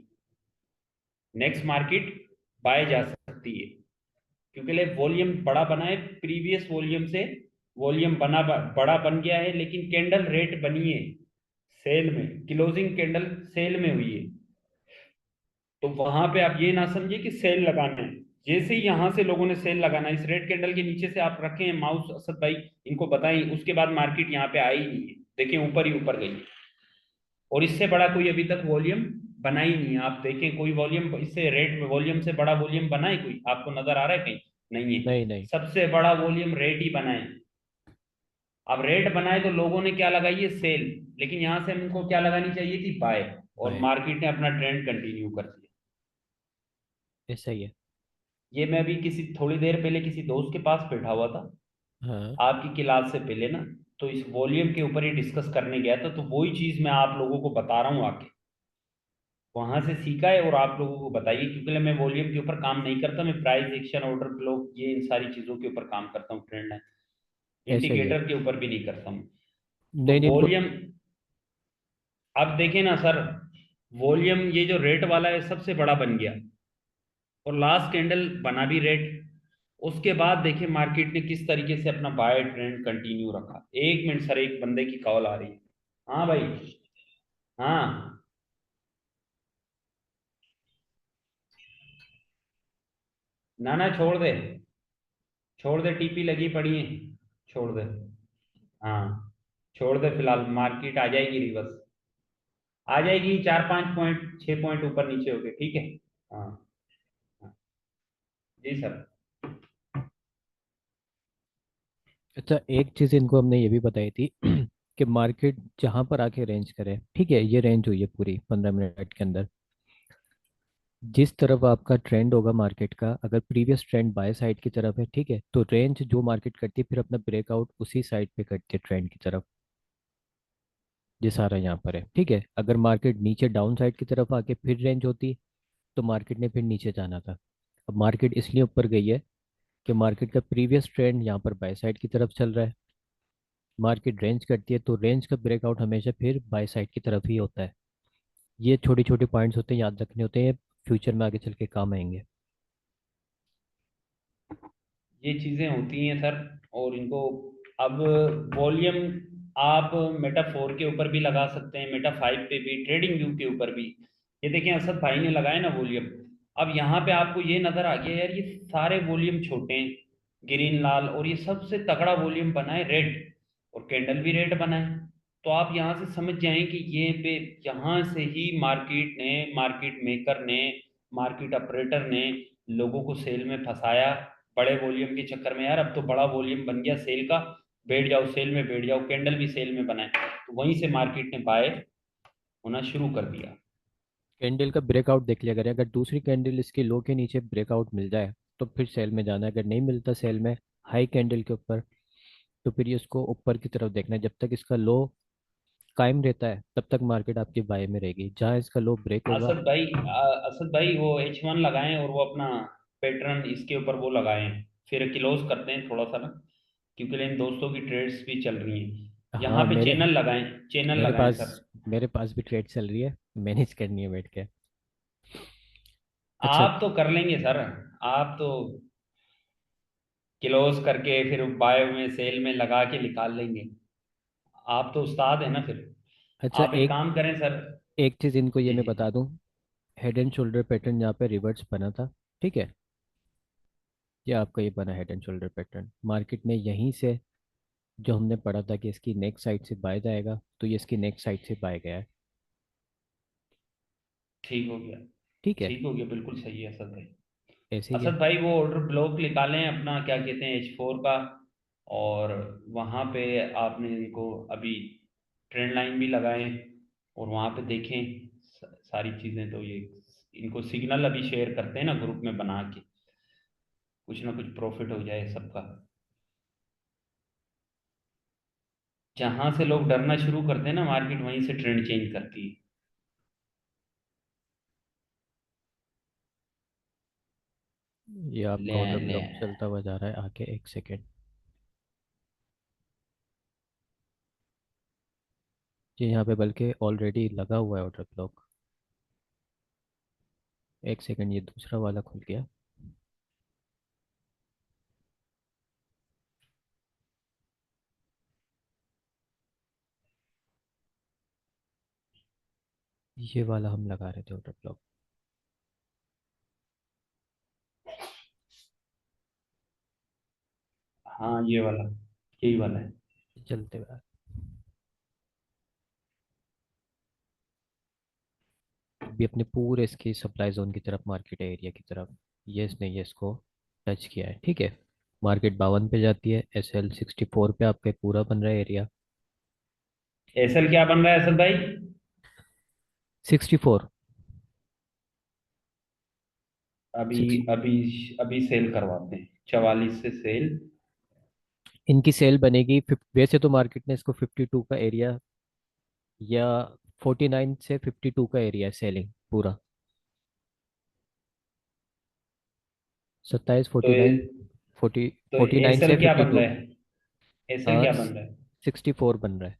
नेक्स्ट मार्केट बाय जा सकती है, क्योंकि ले वॉल्यूम बड़ा बना है प्रीवियस वॉल्यूम से। वॉल्यूम बड़ा बन गया है, लेकिन कैंडल रेट बनी है सेल में, क्लोजिंग कैंडल सेल में हुई है। तो वहां पे आप ये ना समझिए कि सेल लगाना है। जैसे ही यहां से लोगों ने सेल लगाना है, इस रेड कैंडल के नीचे से आप रखे हैं माउस असद भाई, इनको बताएं, उसके बाद मार्केट यहाँ पे आई नहीं है, देखें ऊपर ही ऊपर गई। और इससे बड़ा कोई अभी तक वॉल्यूम बना ही नहीं है। आप देखें कोई वॉल्यूम इससे रेट वॉल्यूम से बड़ा वॉल्यूम बना है कोई आपको नजर आ रहा है कहीं? नहीं है। नहीं नहीं। सबसे बड़ा वॉल्यूम रेट ही बना है। अब रेट बनाए तो लोगों ने क्या लगाई है? सेल। लेकिन यहां से हमको क्या लगानी चाहिए थी? बाय। और बाय। मार्केट ने अपना ट्रेंड कंटिन्यू कर दिया। ऐसे ही है। ये मैं भी किसी थोड़ी देर पहले किसी दोस्त के पास बैठा हुआ था, हाँ। आपकी क्लास से पहले ना, तो इस वॉल्यूम के ऊपर ही डिस्कस करने गया था, तो वही चीज मैं आप लोगों को बता रहा हूँ आके। वहां से सीखा है और आप लोगों को बताइए, क्योंकि मैं वॉल्यूम के ऊपर काम नहीं करता, मैं प्राइस एक्शन ऑर्डर ब्लॉक ये इन सारी चीजों के ऊपर काम करता हूँ, ट्रेंड है, ऐसे ही है। इंडिकेटर के ऊपर भी नहीं करता हूँ। तो नहीं नहीं वॉल्यूम, अब देखें ना सर, वॉल्यूम ये जो रेट वाला है सबसे बड़ा बन गया, और लास्ट कैंडल बना भी रेट, उसके बाद देखिए मार्केट ने किस तरीके से अपना बाय ट्रेंड कंटिन्यू रखा। 1 मिनट सर, एक बंदे की कॉल आ रही है। हाँ भाई। हाँ। ना ना, छोड़ दे। छोड़ दे, टीपी लगी पड़ी है। छोड़ दे। हाँ। छोड़ दे, फिलहाल मार्केट आ जाएगी रिवर्स। आ जाएगी 4-5 पॉइंट 6 पॉइंट ऊपर नीचे होके, ठीक है। हाँ। हाँ। जी सर। अच्छा, एक चीज़ इनको हमने ये भी बताई थी कि मार्केट जहाँ पर आके रेंज करे, ठीक है, ये रेंज हुई है पूरी 15 मिनट के अंदर। जिस तरफ आपका ट्रेंड होगा मार्केट का, अगर प्रीवियस ट्रेंड बाय साइड की तरफ है, ठीक है, तो रेंज जो मार्केट करती है फिर अपना ब्रेकआउट उसी साइड पे करती है ट्रेंड की तरफ। ये सारा यहाँ पर है, ठीक है। अगर मार्केट नीचे डाउन साइड की तरफ आके फिर रेंज होती तो मार्केट ने फिर नीचे जाना था। अब मार्केट इसलिए ऊपर गई है कि मार्केट का प्रीवियस ट्रेंड यहाँ पर बाय साइड की तरफ चल रहा है। मार्केट रेंज करती है तो रेंज का ब्रेकआउट हमेशा फिर बाय साइड की तरफ ही होता है। ये छोटे छोटे पॉइंट्स होते हैं, याद रखने होते हैं, फ्यूचर में आगे चल के काम आएंगे। ये चीजें होती हैं सर। और इनको अब वॉल्यूम आप मेटा 4 के ऊपर भी लगा सकते हैं, मेटा 5 पे भी, ट्रेडिंग व्यू के ऊपर भी। ये देखें, असद भाई ने लगाया ना वॉल्यूम। अब यहाँ पे आपको ये नजर आ गया यार, ये सारे वॉल्यूम छोटे हैं, ग्रीन लाल, और ये सबसे तगड़ा वॉल्यूम बना है रेड, और कैंडल भी रेड बना है। तो आप यहाँ से समझ जाएं कि ये पे, यहाँ से ही मार्केट ने, मार्केट मेकर ने, मार्केट ऑपरेटर ने लोगों को सेल में फंसाया। बड़े वॉल्यूम के चक्कर में यार, अब तो बड़ा वॉल्यूम बन गया सेल का। बैठ जाओ सेल में, बैठ जाओ, कैंडल भी सेल में बनाए, तो वहीं से मार्केट ने बाय होना शुरू कर दिया। कैंडल का ब्रेकआउट देख लिया करें, अगर दूसरी कैंडल इसके लो के नीचे ब्रेकआउट मिल जाए तो फिर सेल में जाना है। अगर नहीं मिलता सेल में हाई कैंडल के ऊपर, तो फिर ये इसको ऊपर की तरफ देखना है। जब तक इसका लो कायम रहता है तब तक मार्केट आपकी बाय में रहेगी। जहाँ इसका लो ब्रेक होगा। असद भाई वो H1 लगाएं, और वो अपना पैटर्न इसके ऊपर वो लगाएं। फिर क्लोज करते हैं थोड़ा सा ना, क्योंकि इन दोस्तों की ट्रेड्स भी चल रही हैं। यहाँ हाँ, पे मेरे चैनल लगाएं, चैनल मेरे लगाएं पास सर। मेरे पास भी ट्रेड चल रही है, मैनेज करनी है बैठ के। अच्छा। आप तो कर लेंगे सर। आप तो क्लोज करके फिर बाय में सेल में लगा के निकाल लेंगे। आप तो उस्ताद है ना फिर। अच्छा, आप एक काम करें सर। एक चीज़ इनको ये जी मैं जी। बता दूं। हेड एंड शोल्डर पैटर्न यहाँ पे रिवर्स बना था, ठीक है। ये आपका ये बना head and shoulder pattern, market ने यहीं से, जो हमने पढ़ा था कि इसकी नेक्स्ट साइड से बाय जाएगा, तो ये इसकी नेक्स्ट साइड से बाय गया है। ठीक हो गया। ठीक है, ठीक हो गया, बिल्कुल सही है असद भाई। ऐसे ही है। असद भाई वो ऑर्डर ब्लॉक निकालें अपना, क्या कहते हैं, H4 का। और वहाँ पे आपने इनको अभी ट्रेंड लाइन भी लगाएं, और वहाँ पे देखें सारी चीज़ें। तो ये इनको सिग्नल अभी शेयर करते हैं ना ग्रुप में बना के, कुछ ना कुछ प्रॉफिट हो जाए सबका। जहाँ से लोग डरना शुरू करते हैं ना, मार्केट वहीं से ट्रेंड चेंज करती है। ये ले आपका ऑर्डर ले। ब्लॉक चलता हुआ जा रहा है आगे, एक सेकेंड। ये यहाँ पे बल्कि ऑलरेडी लगा हुआ है ऑर्डर ब्लॉक। एक सेकेंड, ये दूसरा वाला खुल गया। ये वाला हम लगा रहे थे ऑर्डर ब्लॉक। हाँ ये वाला, यही वाला है। चलते हुए अभी अपने पूरे इसकी सप्लाई जोन की तरफ, मार्केट एरिया की तरफ, ये इसने ये इसको टच किया है, ठीक है। मार्केट 52 पे जाती है, SL 64 पे आपका पूरा बन रहा है एरिया। एसएल क्या बन रहा है असद भाई? 64। अभी सिक्स अभी अभी सेल करवाते हैं 44 से सेल। इनकी सेल बनेगी वैसे तो मार्केट ने इसको 52 का एरिया, या 49 से 52 का एरिया है सेलिंग पूरा। 27, तो 49, 40, तो 49 से एसएल क्या बन 52। रहा है? एसएल क्या बन रहा है? 64 बन रहा है।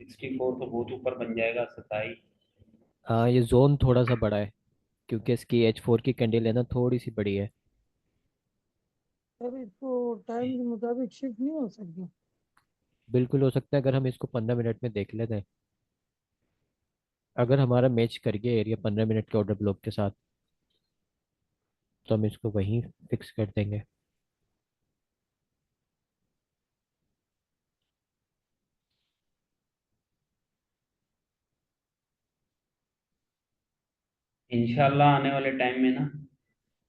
64 तो बहुत ऊपर बन जाएगा 27। हाँ, ये जोन थोड़ा सा बड़ा है क्योंकि इसकी H4 की कैंडल है ना, थोड़ी सी बड़ी है। टाइम के मुताबिक शिफ्ट नहीं हो सकता? बिल्कुल हो सकता है, अगर हम इसको 15 मिनट में देख लेते हैं। अगर हमारा मैच कर गया एरिया 15 मिनट के ऑर्डर ब्लॉक के साथ, तो हम इसको वहीं फिक्स कर देंगे। इंशाल्लाह आने वाले टाइम में ना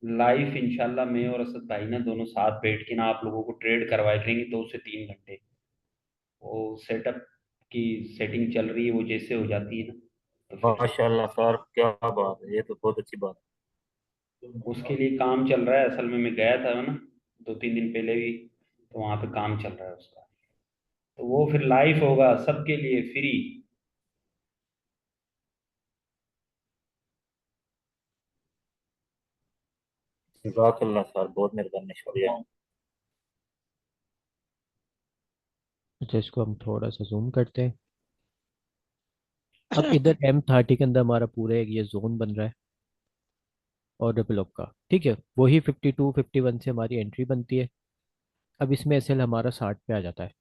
लाइव इंशाल्लाह मैं और असद भाई ना दोनों साथ बैठ के ना आप लोगों को ट्रेड करवाए करेंगे 2 से 3 घंटे। वो सेटअप की सेटिंग चल रही है, वो जैसे हो जाती है ना तो फिर माशाल्लाह सर, क्या बात है, ये तो बहुत अच्छी बात उसके लिए काम चल रहा है। असल में मैं गया था ना 2 3 दिन पहले भी, तो वहाँ पे काम चल रहा है उसका। तो वो फिर लाइव होगा सबके लिए फ्री। है। जज़ाकल्लाह सर, बहुत मेहरबानी, शुक्रिया। अच्छा, इसको हम थोड़ा सा जूम करते हैं। अब इधर M30 के अंदर हमारा पूरा एक ये जोन बन रहा है ऑर्डर ब्लॉक का, ठीक है। वही 52 51 से हमारी एंट्री बनती है। अब इसमें एसएल हमारा 60 पे आ जाता है,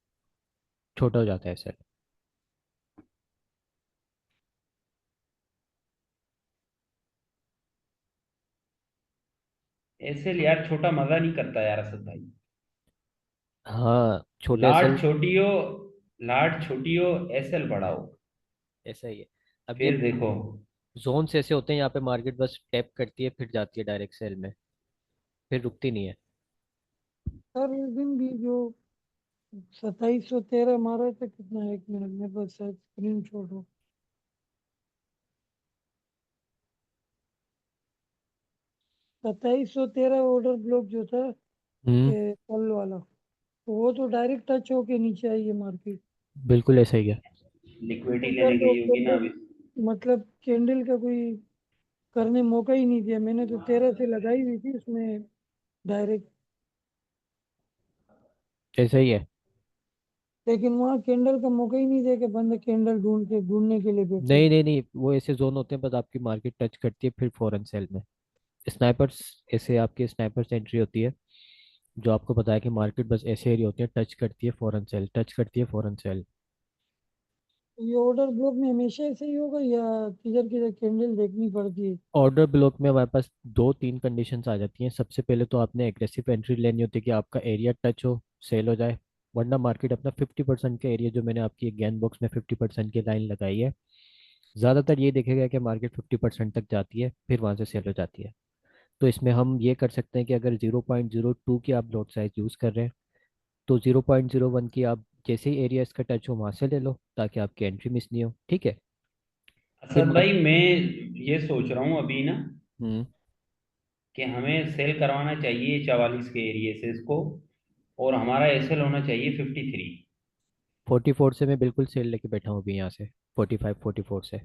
छोटा हो जाता है एसएल। ऐसे यार छोटा मजा नहीं करता यार असद भाई। हाँ, छोटे लाट एसएल। छोटी हो, लाट छोटी हो, एसएल बड़ा हो, ऐसा ही है। अब ये फिर देखो। जोन से ऐसे होते हैं, यहाँ पे मार्केट बस टैप करती है फिर जाती है डायरेक्ट सेल में, फिर रुकती नहीं है। सर उस दिन भी जो 2713 मारा था, कितना है? 1 मिनट में बस शायद स्क्रीन शॉट हो। 2713 ऑर्डर ब्लॉक जो था, हम्म। ये कल वाला, तो वो तो डायरेक्ट टच होके नीचे आई है मार्केट। बिल्कुल ऐसा ही है। लिक्विडिटी ऊपर लेने तो गई होगी ना अभी। मतलब कैंडल का कोई करने मौका ही नहीं दिया। मैंने तो 13 से लगाई हुई थी उसमें डायरेक्ट, ऐसा ही है। लेकिन वहाँ कैंडल का मौका ही नहीं दिया कि बंदा कैंडल ढूंढने के लिए बैठे। नहीं नहीं नहीं, वो ऐसे जोन होते हैं, बस आपकी मार्केट टच करती है फिर फौरन सेल में। स्नाइपर्स, ऐसे आपकी स्नाइपर्स एंट्री होती है, जो आपको पता है कि मार्केट बस ऐसे एरिया होती है, टच करती है फौरन सेल, टच करती है फौरन सेल। ये ऑर्डर ब्लॉक में हमेशा ऐसे ही होगा या किधर किधर कैंडल देखनी पड़ती है? ऑर्डर ब्लॉक में हमारे पास 2 3 कंडीशंस आ जाती हैं। सबसे पहले तो आपने एग्रेसिव एंट्री लेनी होती है कि आपका एरिया टच हो, सेल हो जाए। वरना मार्केट अपना 50% का एरिया, जो मैंने आपकी ज्ञान बॉक्स में 50% की लाइन लगाई है, ज़्यादातर ये देखेगा कि मार्केट 50% तक जाती है फिर वहाँ से सेल हो जाती है। तो इसमें हम ये कर सकते हैं कि अगर 0.02 की आप लॉट साइज यूज़ कर रहे हैं, तो 0.01 की आप जैसे ही एरिया इसका टच हो वहाँ से ले लो, ताकि आपकी एंट्री मिस नहीं हो, ठीक है। फिर असद भाई मैं ये सोच रहा हूँ अभी ना हम्म। कि हमें सेल करवाना चाहिए 44 के एरिए से इसको, और हमारा एसएल होना चाहिए 53। 44 से मैं बिल्कुल सेल लेके बैठा हूँ अभी यहाँ से, 45 44 से।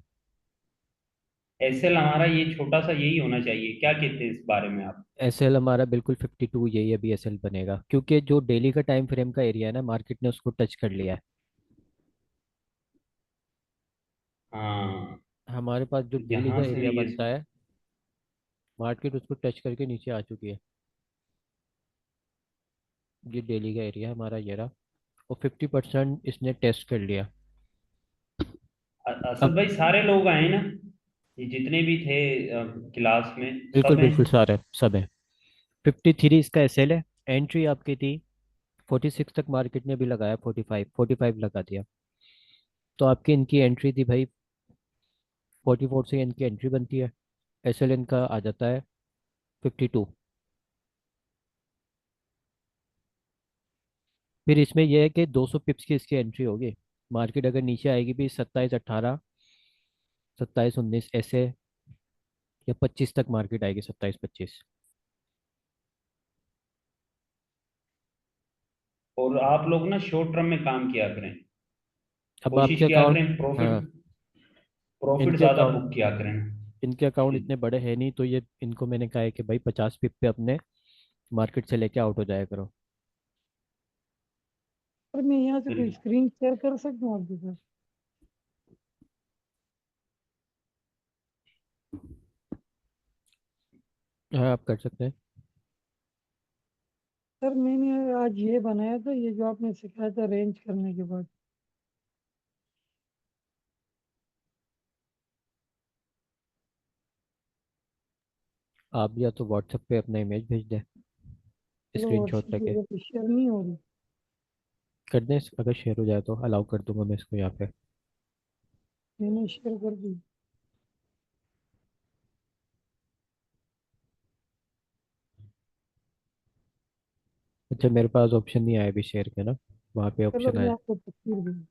एसएल हमारा ये छोटा सा यही होना चाहिए, क्या कहते हैं इस बारे में आप? एसएल हमारा बिल्कुल 52 यही अभी एसएल बनेगा, क्योंकि जो डेली का टाइम फ्रेम का एरिया है ना, मार्केट ने उसको टच कर लिया है। हाँ, हमारे पास जो तो डेली यहाँ का से एरिया ये बनता है, मार्केट उसको टच करके नीचे आ चुकी है। ये डेली का एरिया हमारा ये रहा, और 50% इसने टेस्ट कर लिया। असद अब भाई सारे लोग आए ना, ये जितने भी थे क्लास में, बिल्कुल सब हैं? बिल्कुल सारे सब है। 53 इसका एसएल है। एंट्री आपकी थी 46 तक, मार्केट ने भी लगाया 45 लगा दिया। तो आपकी इनकी एंट्री थी भाई 44 से, इनकी एंट्री बनती है। एसएल इनका आ जाता है 52। फिर इसमें यह है कि 200 पिप्स की इसकी एंट्री होगी। मार्केट अगर नीचे आएगी भी 27 18, 27 19 ऐसे, या 25 तक मार्केट आएगी, 27 25। और आप लोग ना शॉर्ट टर्म में काम किया करें, अब कोशिश आपके किया अकाउंट, करें प्रॉफिट, हाँ, प्रॉफिट इनके ज्यादा अकाउंट बुक किया करें। इनके अकाउंट इतने बड़े हैं नहीं, तो ये इनको मैंने कहा है कि भाई 50 पिप पे अपने मार्केट से लेके आउट हो जाया करो। और मैं यहाँ से कोई फिर स्क्रीन शेयर कर सकता हूँ आपके साथ? हाँ, आप कर सकते हैं। सर मैंने आज ये बनाया था, ये जो आपने सिखाया था अरेंज करने के बाद। आप या तो व्हाट्सएप पे अपना इमेज भेज दें, चलो स्क्रीनशॉट व्हाट्सएप लेके। पे शेयर नहीं हो रही। कर दें, अगर शेयर हो जाए तो अलाउ कर दूंगा मैं इसको यहाँ पे। मैंने शेयर कर दी। अच्छा, मेरे पास ऑप्शन नहीं आया अभी शेयर के ना, वहाँ पे चलो ऑप्शन मैं आया। आपको तस्वीर दूँ।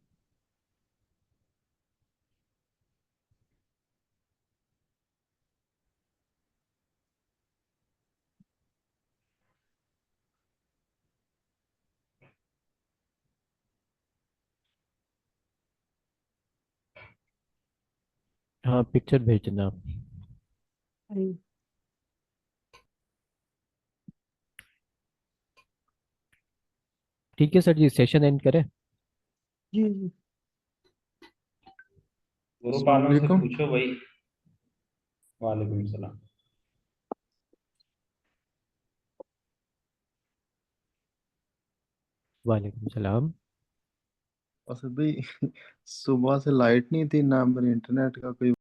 हाँ, पिक्चर भेज देना आप। आई। ठीक है सर जी, सेशन एंड करें। जी जी। ग्रुप अस्सलाम वालों से वालेकुम। पूछो भाई। वालेकुम सलाम। वालेकुम सलाम। असद भाई सुबह से लाइट नहीं थी ना, मेरे इंटरनेट का कोई